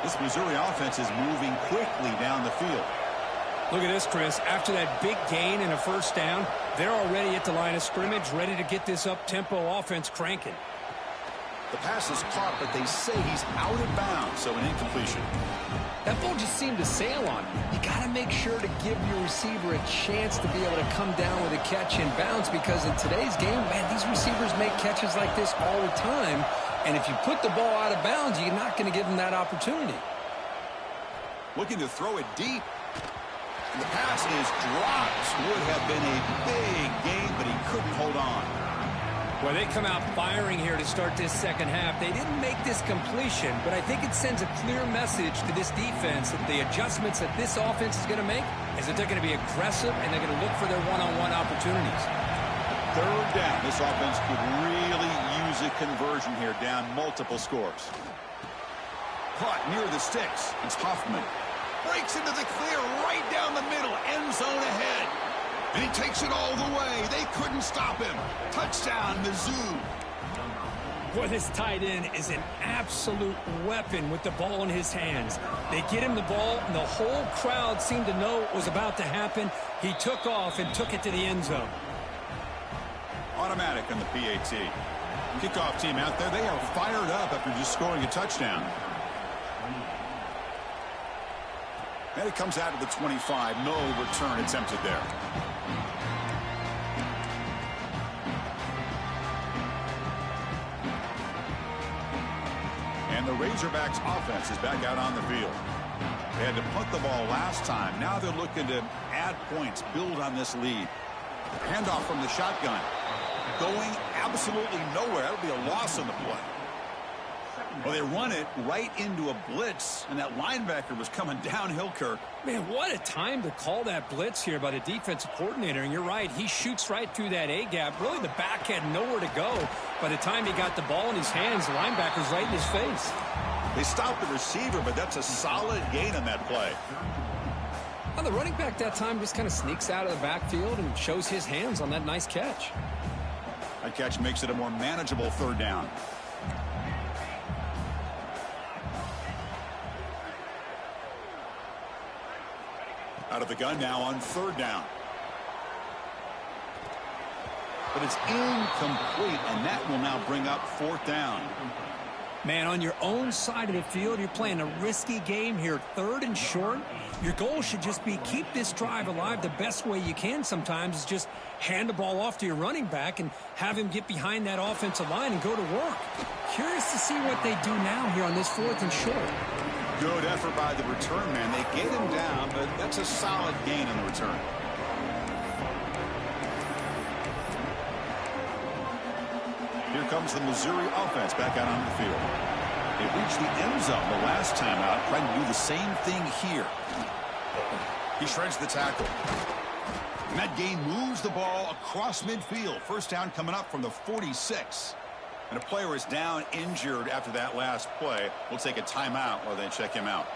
This Missouri offense is moving quickly down the field. Look at this, Chris. After that big gain and a 1st down, they're already at the line of scrimmage, ready to get this up-tempo offense cranking. The pass is caught, but they say he's out of bounds, so an incompletion. That ball just seemed to sail on him. You got to make sure to give your receiver a chance to be able to come down with a catch and bounce, because in today's game, man, these receivers make catches like this all the time. And if you put the ball out of bounds, you're not going to give them that opportunity. Looking to throw it deep. And the pass is dropped. Would have been a big gain, but he couldn't hold on. Well, they come out firing here to start this 2nd half. They didn't make this completion, but I think it sends a clear message to this defense that the adjustments that this offense is going to make is that they're going to be aggressive and they're going to look for their one-on-one opportunities. 3rd down. This offense could really use a conversion here, down multiple scores. Caught near the sticks. It's Hoffman. Breaks into the clear right down the middle. End zone ahead. And he takes it all the way. They couldn't stop him. Touchdown, Mizzou. Boy, this tight end is an absolute weapon with the ball in his hands. They get him the ball, and the whole crowd seemed to know what was about to happen. He took off and took it to the end zone. Automatic on the PAT. Kickoff team out there. They are fired up after just scoring a touchdown. And it comes out of the 25. No return attempted there. And the Razorbacks offense is back out on the field. They had to punt the ball last time. Now they're looking to add points, build on this lead. Handoff from the shotgun. Going absolutely nowhere. That'll be a loss on the play. Well, they run it right into a blitz, and that linebacker was coming downhill, Kirk. Man, what a time to call that blitz here by the defensive coordinator. And you're right, he shoots right through that A-gap. Really, the back had nowhere to go. By the time he got the ball in his hands, the linebacker's right in his face. They stopped the receiver, but that's a solid gain on that play. Well, the running back that time just kind of sneaks out of the backfield and shows his hands on that nice catch. That catch makes it a more manageable 3rd down. Out of the gun now on 3rd down. but it's incomplete, and that will now bring up fourth down. Man, on your own side of the field, you're playing a risky game here, 3rd and short. Your goal should just be keep this drive alive the best way you can sometimes is just hand the ball off to your running back and have him get behind that offensive line and go to work. Curious to see what they do now here on this 4th and short. Good effort by the return man. They get him down, but that's a solid gain on the return. Here comes the Missouri offense back out on the field. They reached the end zone the last time out, trying to do the same thing here. He shreds the tackle. And that gain moves the ball across midfield. First down coming up from the 46. And a player is down injured after that last play. We'll take a timeout while they check him out.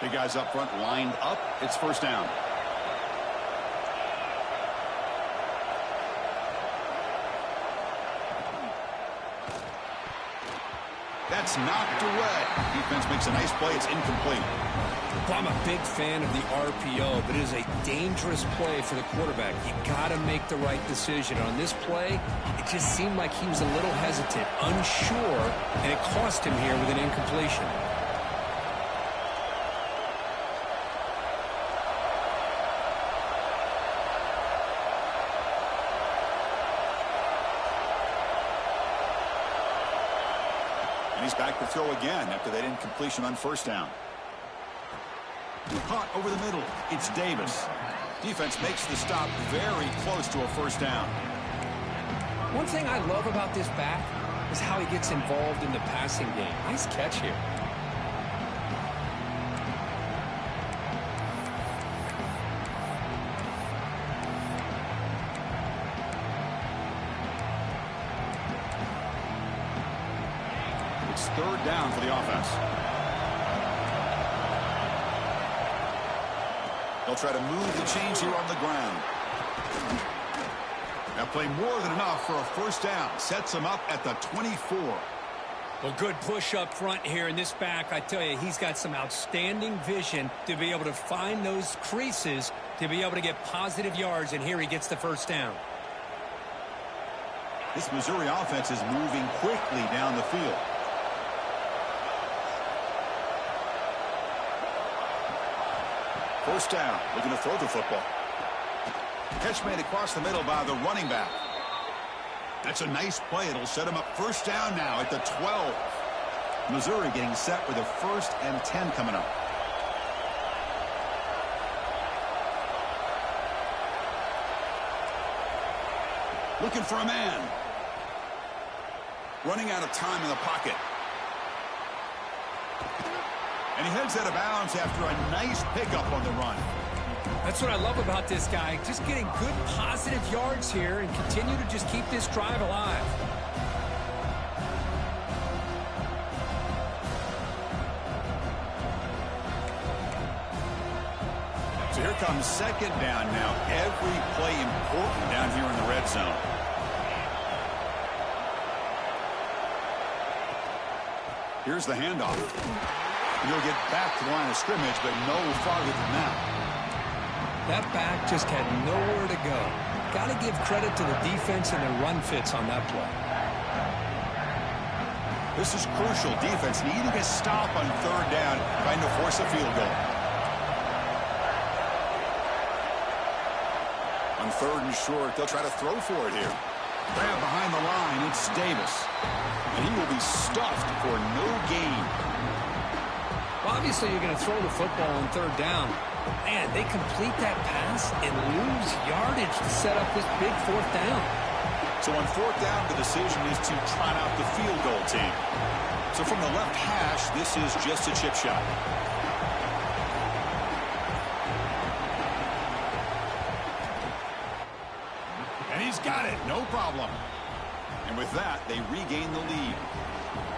The guys up front lined up. It's first down. That's knocked away. Defense makes a nice play. It's incomplete. Well, I'm a big fan of the RPO, but it is a dangerous play for the quarterback. You got to make the right decision. On this play, it just seemed like he was a little hesitant, unsure, and it cost him here with an incompletion. He's back to throw again after that incompletion on first down. Caught over the middle. It's Davis. Defense makes the stop very close to a first down. One thing I love about this back is how he gets involved in the passing game. Nice catch here. It's third down for the offense. They'll try to move the chains here on the ground. That play more than enough for a first down. Sets them up at the 24. Well, good push up front here in this back. I tell you, he's got some outstanding vision to be able to find those creases, to be able to get positive yards, and here he gets the first down. This Missouri offense is moving quickly down the field. First down, looking to throw the football. Catch made across the middle by the running back. That's a nice play. It'll set him up first down now at the 12. Missouri getting set with a 1st and 10 coming up. Looking for a man. Running out of time in the pocket. And he heads out of bounds after a nice pickup on the run. That's what I love about this guy. Just getting good positive yards here and continue to just keep this drive alive. So here comes second down now. Every play important down here in the red zone. Here's the handoff. He'll get back to the line of scrimmage, but no farther than that. That back just had nowhere to go. Got to give credit to the defense and their run fits on that play. This is crucial. Defense needing a stop on third down, trying to force a field goal. On third and short, they'll try to throw for it here. Grab behind the line, it's Davis. And he will be stuffed for no gain. Well, obviously, you're going to throw the football on third down. Man, they complete that pass and lose yardage to set up this big fourth down. So on fourth down, the decision is to trot out the field goal team. So from the left hash, this is just a chip shot. And he's got it, no problem. And with that, they regain the lead.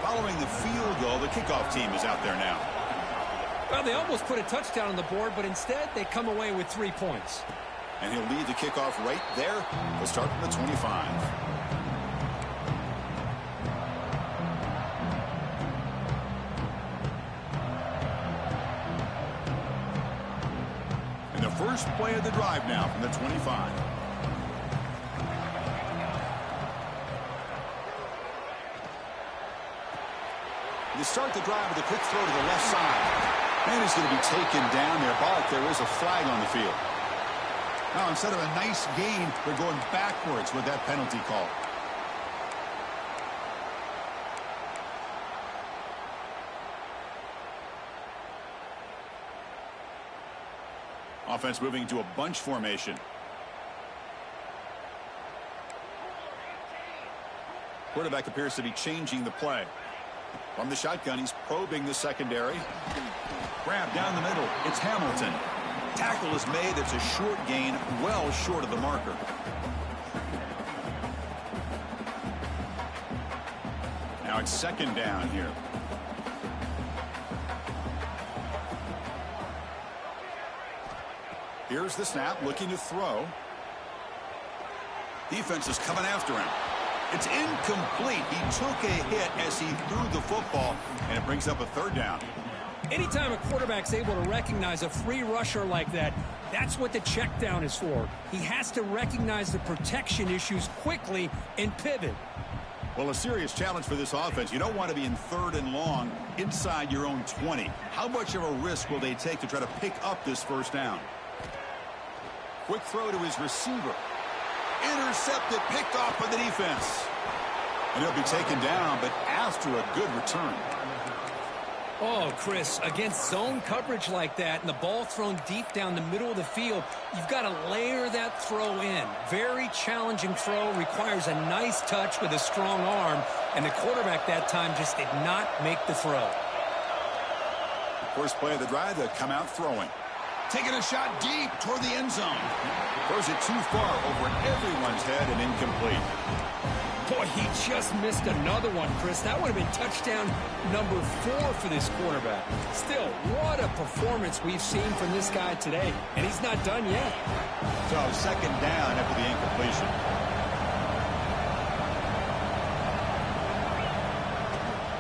Following the field goal, the kickoff team is out there now. Well, they almost put a touchdown on the board, but instead they come away with 3 points. And he'll lead the kickoff right there. We'll start from the 25. And first play of the drive now from the 25. You start the drive with a quick throw to the left side. And he's going to be taken down there, but there is a flag on the field. Now, instead of a nice gain, they're going backwards with that penalty call. Offense moving to a bunch formation. Quarterback appears to be changing the play. From the shotgun, he's probing the secondary. Grab down the middle. It's Hamilton. Tackle is made. It's a short gain, well short of the marker. Now it's second down here. Here's the snap, looking to throw. Defense is coming after him. It's incomplete. He took a hit as he threw the football, and it brings up a third down. Anytime a quarterback's able to recognize a free rusher like that, that's what the check down is for. He has to recognize the protection issues quickly and pivot. Well, a serious challenge for this offense. You don't want to be in third and long inside your own 20. How much of a risk will they take to try to pick up this first down? Quick throw to his receiver. Intercepted, picked off by the defense. And he'll be taken down, but after a good return. Oh, Chris, against zone coverage like that and the ball thrown deep down the middle of the field, you've got to layer that throw in. Very challenging throw, requires a nice touch with a strong arm, and the quarterback that time just did not make the throw. First play of the drive, they come out throwing. Taking a shot deep toward the end zone. Throws it too far over everyone's head and incomplete. Boy, he just missed another one, Chris. That would have been touchdown number 4 for this quarterback. Still, what a performance we've seen from this guy today, and he's not done yet. So, second down after the incompletion.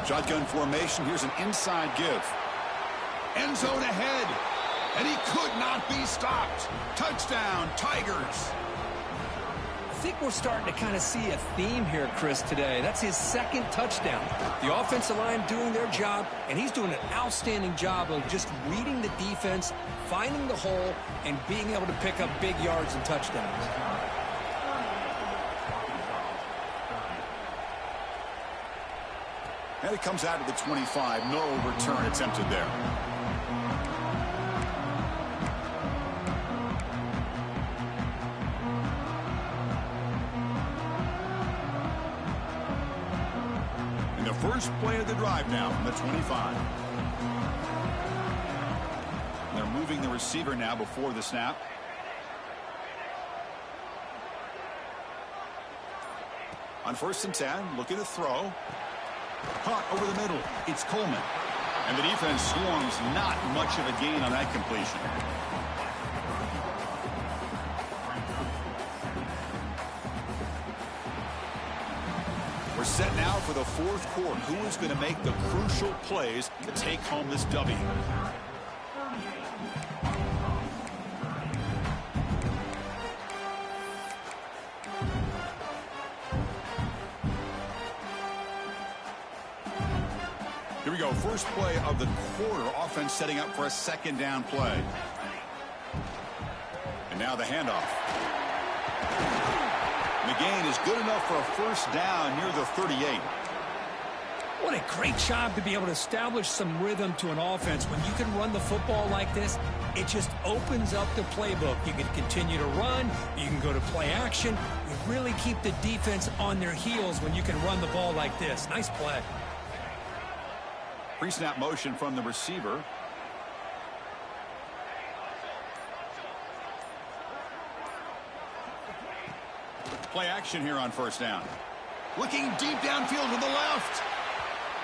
Shotgun formation. Here's an inside give. End zone ahead. And he could not be stopped. Touchdown, Tigers. I think we're starting to kind of see a theme here, Chris, today. That's his second touchdown. The offensive line doing their job, and he's doing an outstanding job of just reading the defense, finding the hole, and being able to pick up big yards and touchdowns. And it comes out of the 25. No return attempted there. First play of the drive now from the 25. They're moving the receiver now before the snap. On 1st and 10, looking to throw. Caught over the middle. It's Coleman. And the defense swarms, not much of a gain on that completion. We're set now for the fourth quarter. Who is going to make the crucial plays to take home this W? Here we go. First play of the quarter. Offense setting up for a second down play. And now the handoff. The gain is good enough for a first down near the 38. What a great job to be able to establish some rhythm to an offense. When you can run the football like this, it just opens up the playbook. You can continue to run. You can go to play action. You really keep the defense on their heels when you can run the ball like this. Nice play. Pre-snap motion from the receiver. Play action here on first down. Looking deep downfield to the left.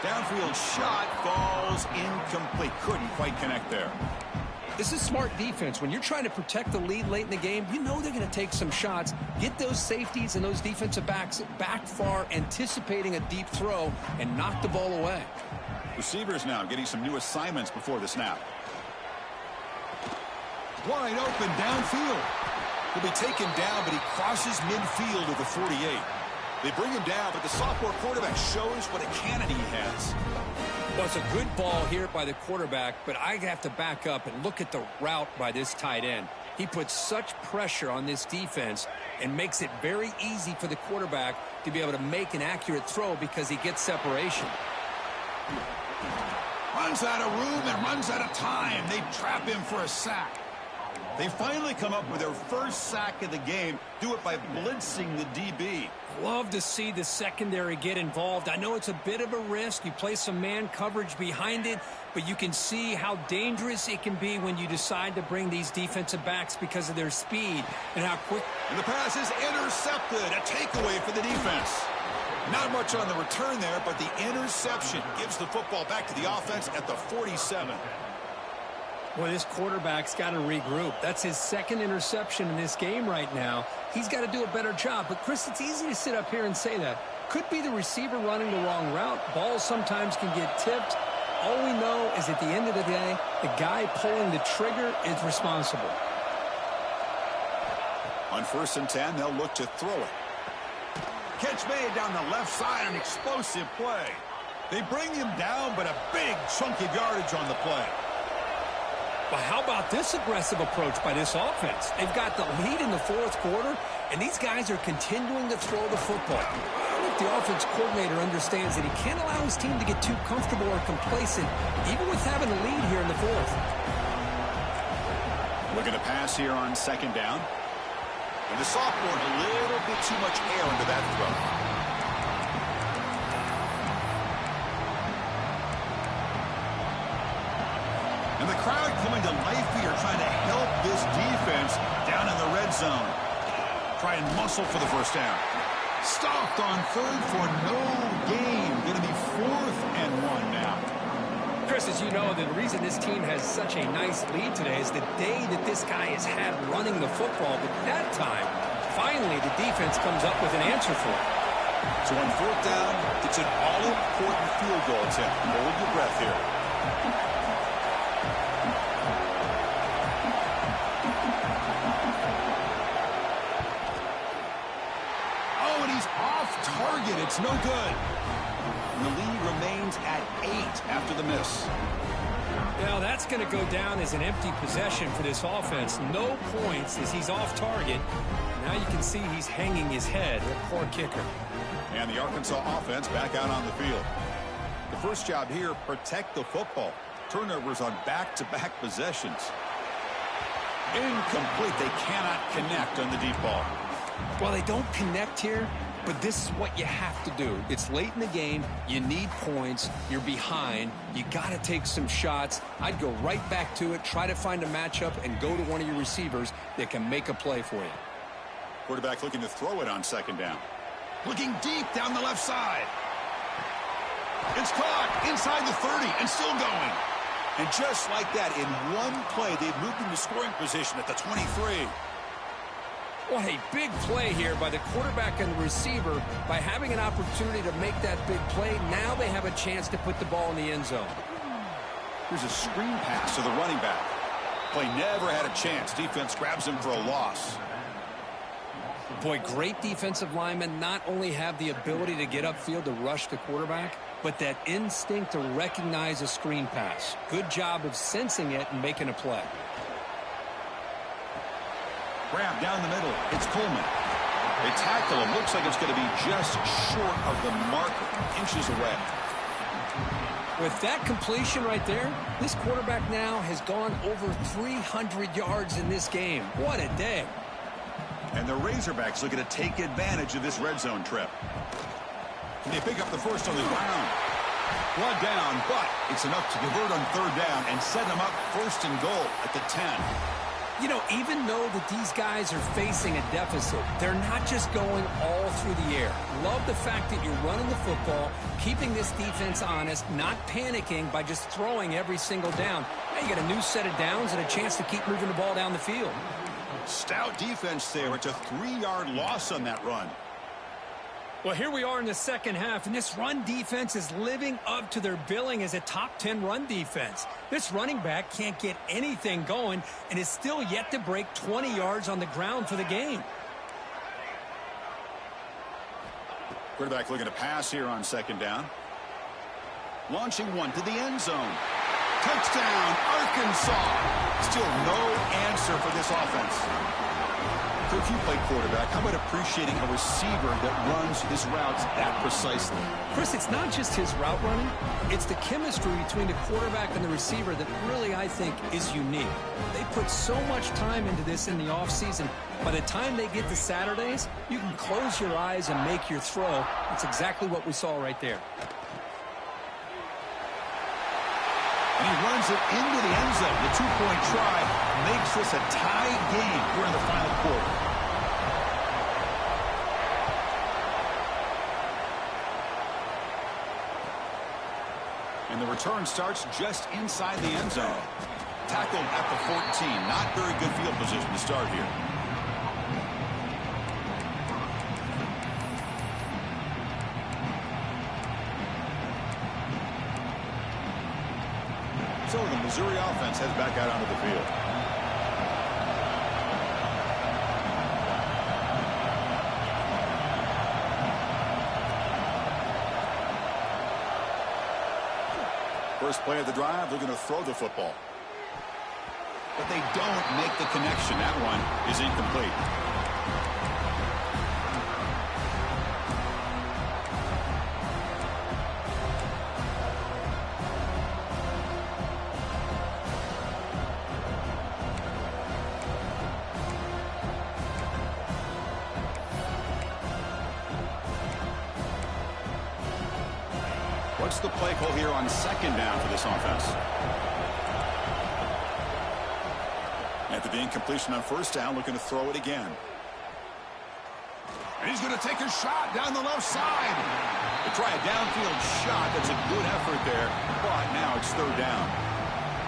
Downfield shot falls incomplete. Couldn't quite connect there. This is smart defense. When you're trying to protect the lead late in the game, you know they're going to take some shots. Get those safeties and those defensive backs back far, anticipating a deep throw, and knock the ball away. Receivers now getting some new assignments before the snap. Wide open downfield. He'll be taken down, but he crosses midfield of the 48. They bring him down, but the sophomore quarterback shows what a cannon he has. Well, it's a good ball here by the quarterback, but I have to back up and look at the route by this tight end. He puts such pressure on this defense and makes it very easy for the quarterback to be able to make an accurate throw because he gets separation. Runs out of room and runs out of time. They trap him for a sack. They finally come up with their first sack of the game. Do it by blitzing the DB. Love to see the secondary get involved. I know it's a bit of a risk. You play some man coverage behind it, but you can see how dangerous it can be when you decide to bring these defensive backs because of their speed and how quick. And the pass is intercepted. A takeaway for the defense. Not much on the return there, but the interception gives the football back to the offense at the 47. Well, this quarterback's got to regroup. That's his second interception in this game right now. He's got to do a better job. But, Chris, it's easy to sit up here and say that. Could be the receiver running the wrong route. Balls sometimes can get tipped. All we know is at the end of the day, the guy pulling the trigger is responsible. On 1st and 10, they'll look to throw it. Catch made down the left side, an explosive play. They bring him down, but a big chunk of yardage on the play. But how about this aggressive approach by this offense? They've got the lead in the 4th quarter, and these guys are continuing to throw the football. I don't know if the offense coordinator understands that he can't allow his team to get too comfortable or complacent, even with having a lead here in the 4th. Looking to pass here on 2nd down. And the sophomore, a little bit too much air into that throw. And the crowd coming to life here, trying to help this defense down in the red zone. Try and muscle for the first down. Stopped on 3rd for no gain. Going to be 4th and 1 now. Chris, as you know, the reason this team has such a nice lead today is the day that this guy has had running the football. But that time, finally, the defense comes up with an answer for it. So on 4th down, it's an all-important field goal attempt. Hold your breath here. Target, it's no good. And the lead remains at 8 after the miss. Now that's going to go down as an empty possession for this offense. No points as he's off target. Now you can see he's hanging his head. A poor kicker. And the Arkansas offense back out on the field. The first job here, protect the football. Turnovers on back-to-back possessions. Incomplete. They cannot connect on the deep ball. Well, they don't connect here, but this is what you have to do. It's late in the game. You need points. You're behind. You got to take some shots. I'd go right back to it, try to find a matchup, and go to one of your receivers that can make a play for you. Quarterback looking to throw it on 2nd down. Looking deep down the left side. It's caught inside the 30 and still going. And just like that, in one play, they've moved into scoring position at the 23. What a big play here by the quarterback and the receiver. By having an opportunity to make that big play, now they have a chance to put the ball in the end zone. Here's a screen pass to the running back. Play never had a chance. Defense grabs him for a loss. Boy, great defensive linemen not only have the ability to get upfield to rush the quarterback, but that instinct to recognize a screen pass. Good job of sensing it and making a play. Grab down the middle. It's Coleman. They tackle him. Looks like it's going to be just short of the marker, inches away. With that completion right there, this quarterback now has gone over 300 yards in this game. What a day. And the Razorbacks looking to take advantage of this red zone trip. Can they pick up the first on the ground? One down, but it's enough to convert on 3rd down and set them up 1st and goal at the 10. You know, even though that these guys are facing a deficit, they're not just going all through the air. Love the fact that you're running the football, keeping this defense honest, not panicking by just throwing every single down. Now you got a new set of downs and a chance to keep moving the ball down the field. Stout defense there. It's a 3-yard loss on that run. Well, here we are in the second half, and this run defense is living up to their billing as a top 10 run defense. This running back can't get anything going and is still yet to break 20 yards on the ground for the game. Quarterback looking to pass here on second down. Launching one to the end zone. Touchdown, Arkansas. Still no answer for this offense. If you play quarterback, how about appreciating a receiver that runs his routes that precisely? Chris, it's not just his route running. It's the chemistry between the quarterback and the receiver that really, I think, is unique. They put so much time into this in the offseason. By the time they get to Saturdays, you can close your eyes and make your throw. That's exactly what we saw right there. And he runs it into the end zone. The two-point try makes this a tie game here in the final quarter. And the return starts just inside the end zone. Tackled at the 14. Not very good field position to start here. So the Missouri offense heads back out onto the field. First play of the drive, they're going to throw the football. But they don't make the connection. That one is incomplete. What's the play call here on second down for this offense? After the incompletion on first down, looking to throw it again. And he's going to take a shot down the left side. They try a downfield shot. That's a good effort there. But now it's third down.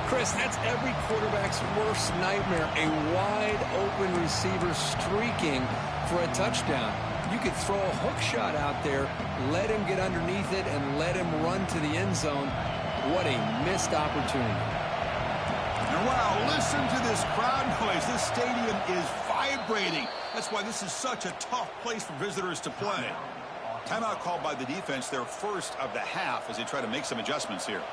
Chris, that's every quarterback's worst nightmare. A wide open receiver streaking for a touchdown. You could throw a hook shot out there, let him get underneath it, and let him run to the end zone. What a missed opportunity. And wow, listen to this crowd noise. This stadium is vibrating. That's why this is such a tough place for visitors to play. Timeout called by the defense, their first of the half, as they try to make some adjustments here.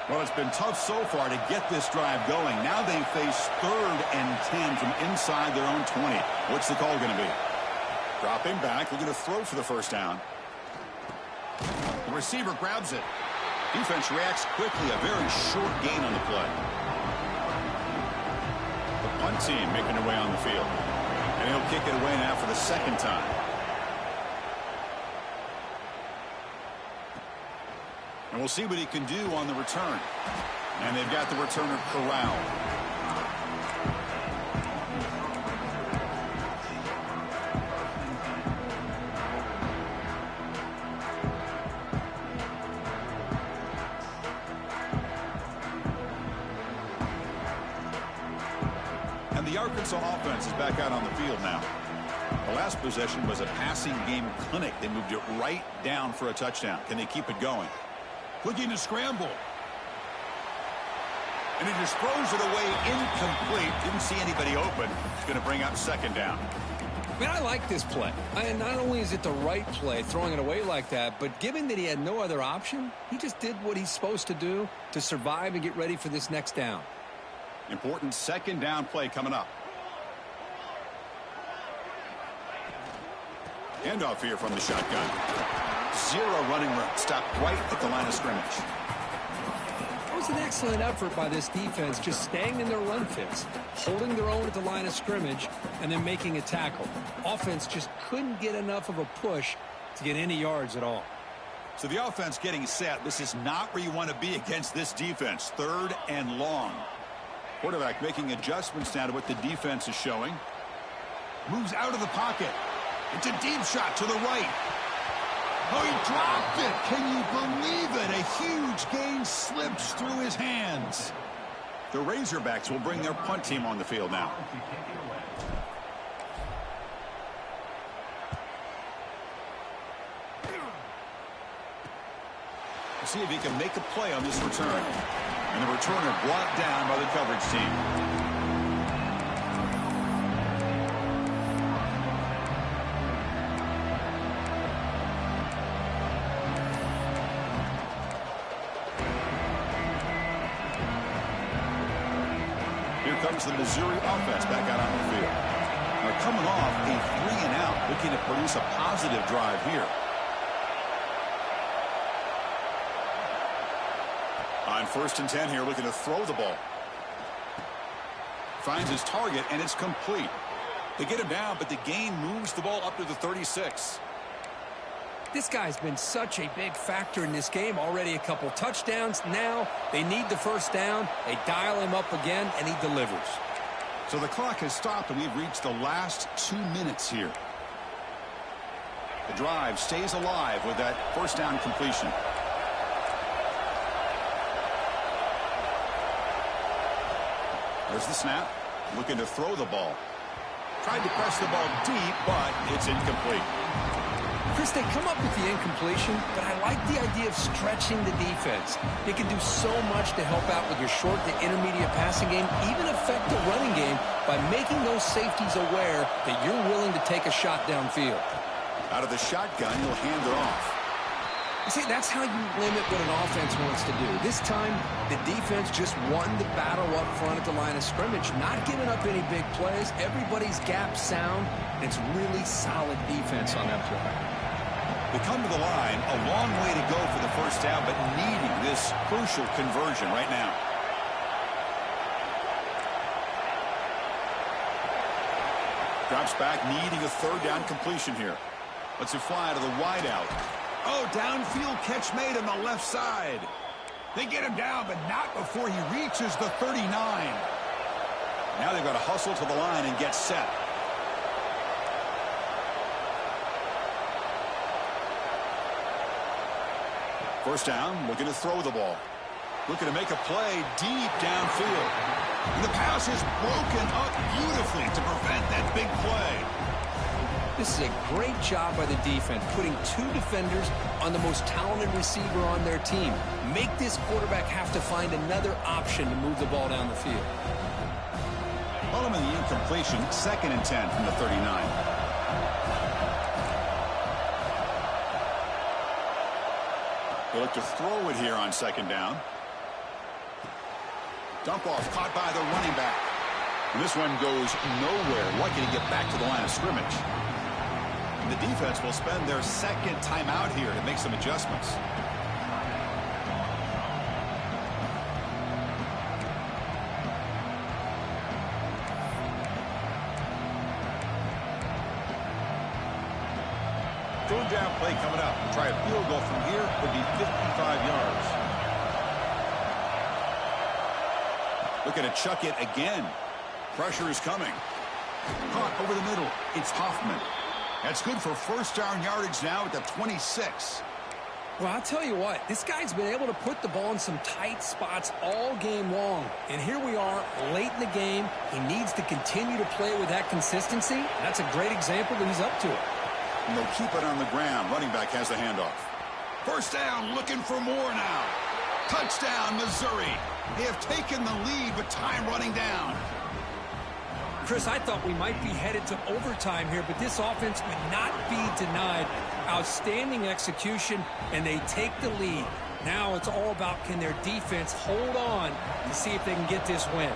Well, it's been tough so far to get this drive going. Now they face 3rd and 10 from inside their own 20. What's the call going to be? Dropping back. They're going to throw for the first down. The receiver grabs it. Defense reacts quickly. A very short gain on the play. The punt team making their way on the field. And he'll kick it away now for the second time. And we'll see what he can do on the return. And they've got the returner corralled. And the Arkansas offense is back out on the field now. The last possession was a passing game clinic. They moved it right down for a touchdown. Can they keep it going? Looking to scramble. And he just throws it away incomplete. Didn't see anybody open. It's going to bring up second down. Man, I like this play. And not only is it the right play, throwing it away like that, but given that he had no other option, he just did what he's supposed to do to survive and get ready for this next down. Important second down play coming up. Handoff here from the shotgun. 0 running room. Stopped right at the line of scrimmage. It was an excellent effort by this defense, just staying in their run fits, holding their own at the line of scrimmage, and then making a tackle. Offense just couldn't get enough of a push to get any yards at all. So the offense getting set. This is not where you want to be against this defense. 3rd and long. Quarterback making adjustments now to what the defense is showing. Moves out of the pocket. It's a deep shot to the right. Oh, he dropped it. Can you believe it? A huge gain slips through his hands. The Razorbacks will bring their punt team on the field now. See if he can make a play on this return. And the returner brought down by the coverage team. Here comes the Missouri offense back out on the field. They're coming off a 3-and-out, looking to produce a positive drive here. On 1st and 10 here, looking to throw the ball. Finds his target, and it's complete. They get him down, but the gain moves the ball up to the 36. This guy's been such a big factor in this game. Already a couple touchdowns. Now they need the 1st down. They dial him up again, and he delivers. So the clock has stopped, and we've reached the last 2 minutes here. The drive stays alive with that 1st down completion. There's the snap. Looking to throw the ball. Tried to press the ball deep, but it's incomplete. Chris, they come up with the incompletion, but I like the idea of stretching the defense. It can do so much to help out with your short to intermediate passing game, even affect the running game by making those safeties aware that you're willing to take a shot downfield. Out of the shotgun, he'll hand it off. See, that's how you limit what an offense wants to do. This time, the defense just won the battle up front at the line of scrimmage, not giving up any big plays. Everybody's gap sound. It's really solid defense on that play. They come to the line, a long way to go for the 1st down, but needing this crucial conversion right now. Drops back, needing a 3rd down completion here. Lets it fly to the wideout. Oh, downfield catch made on the left side. They get him down, but not before he reaches the 39. Now they've got to hustle to the line and get set. First down, looking to throw the ball. Looking to make a play deep downfield. And the pass is broken up beautifully to prevent that big play. This is a great job by the defense, putting 2 defenders on the most talented receiver on their team. Make this quarterback have to find another option to move the ball down the field. Following the incompletion, 2nd and 10 from the 39. They look to throw it here on 2nd down. Dump off caught by the running back. And this one goes nowhere. Lucky to get back to the line of scrimmage. The defense will spend their 2nd timeout here to make some adjustments. Third down play coming up. Try a field goal from here. Would be 55 yards. Looking to chuck it again. Pressure is coming. Caught over the middle. It's Hoffman. That's good for 1st down yardage now at the 26. Well, I'll tell you what, this guy's been able to put the ball in some tight spots all game long. And here we are, late in the game. He needs to continue to play with that consistency. That's a great example that he's up to it. And they'll keep it on the ground. Running back has the handoff. 1st down, looking for more now. Touchdown, Missouri. They have taken the lead with time running down. Chris, I thought we might be headed to overtime here, but this offense would not be denied. Outstanding execution, and they take the lead. Now it's all about can their defense hold on to see if they can get this win.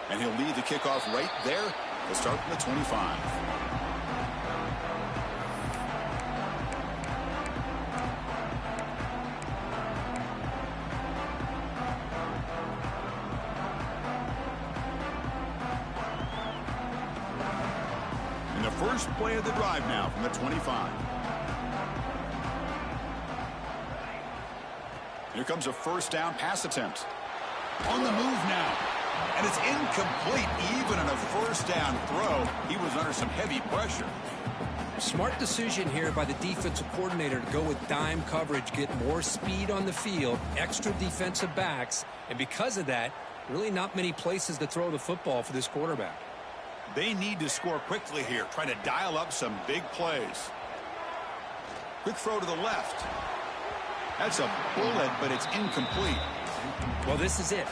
And he'll lead the kickoff right there. They'll start from the 25. First play of the drive now from the 25. Here comes a 1st down pass attempt. On the move now. And it's incomplete. Even on a 1st down throw, he was under some heavy pressure. Smart decision here by the defensive coordinator to go with dime coverage, get more speed on the field, extra defensive backs, and because of that, really not many places to throw the football for this quarterback. They need to score quickly here, trying to dial up some big plays. Quick throw to the left. That's a bullet, but it's incomplete. Well, this is it.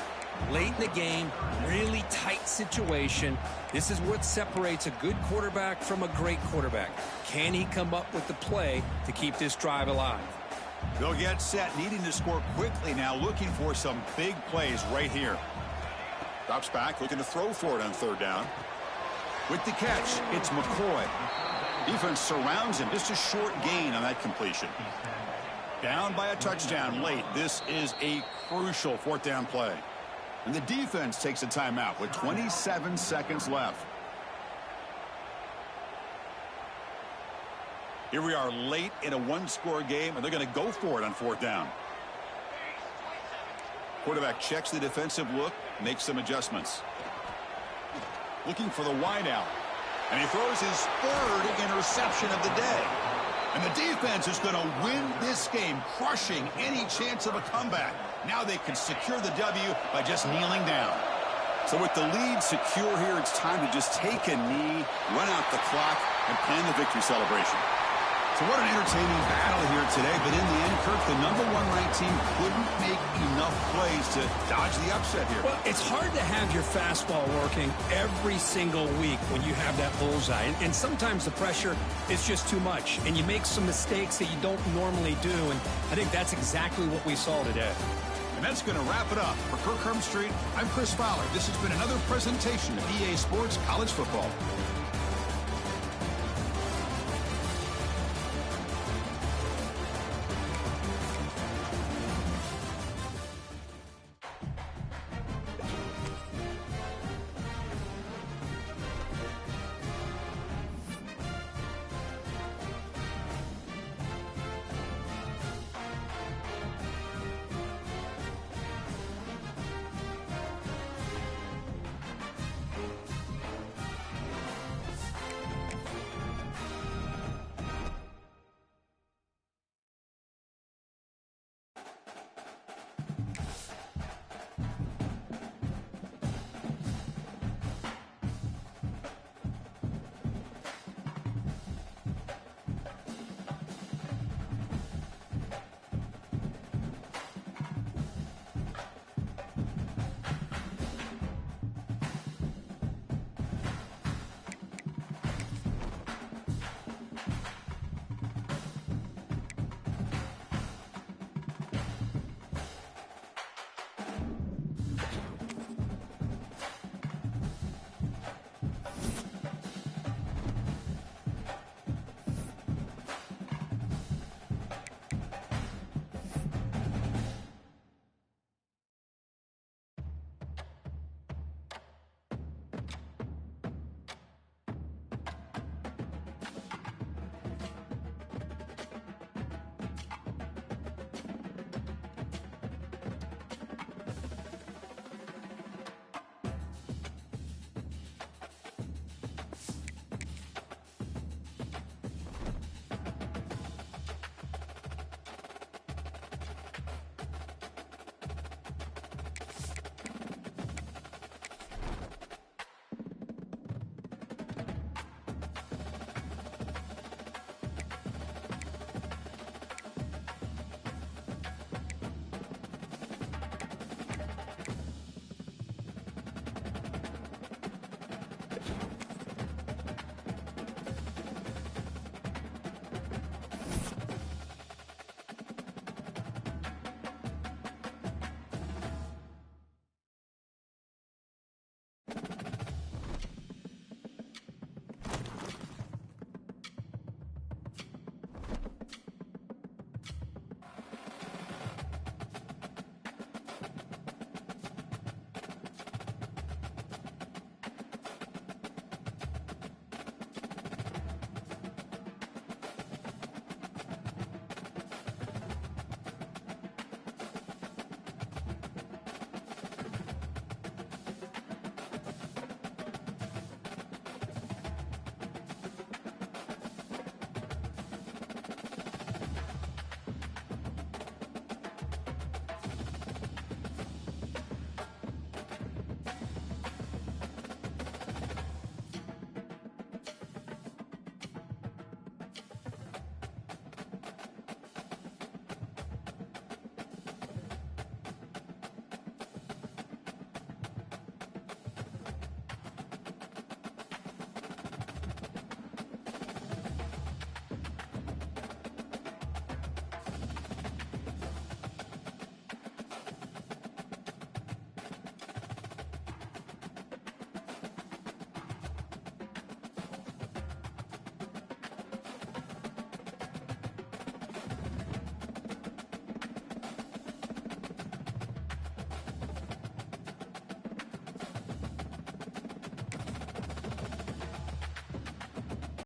Late in the game, really tight situation. This is what separates a good quarterback from a great quarterback. Can he come up with the play to keep this drive alive? They'll get set, needing to score quickly now, looking for some big plays right here. Drops back, looking to throw for it on third down. With the catch, it's McCoy. Defense surrounds him. Just a short gain on that completion. Down by a touchdown late. This is a crucial fourth down play. And the defense takes a timeout with 27 seconds left. Here we are late in a one-score game, and they're going to go for it on fourth down. Quarterback checks the defensive look, makes some adjustments. Looking for the wideout. And he throws his third interception of the day. And the defense is going to win this game, crushing any chance of a comeback. Now they can secure the W by just kneeling down. So with the lead secure here, it's time to just take a knee, run out the clock, and plan the victory celebration. So what an entertaining battle here today, but in the end, Kirk, the #1 ranked team couldn't make enough plays to dodge the upset here. Well, it's hard to have your fastball working every single week when you have that bullseye. And sometimes the pressure is just too much, and you make some mistakes that you don't normally do, and I think that's exactly what we saw today. And that's going to wrap it up. For Kirk Herbstreit, I'm Chris Fowler. This has been another presentation of EA Sports College Football.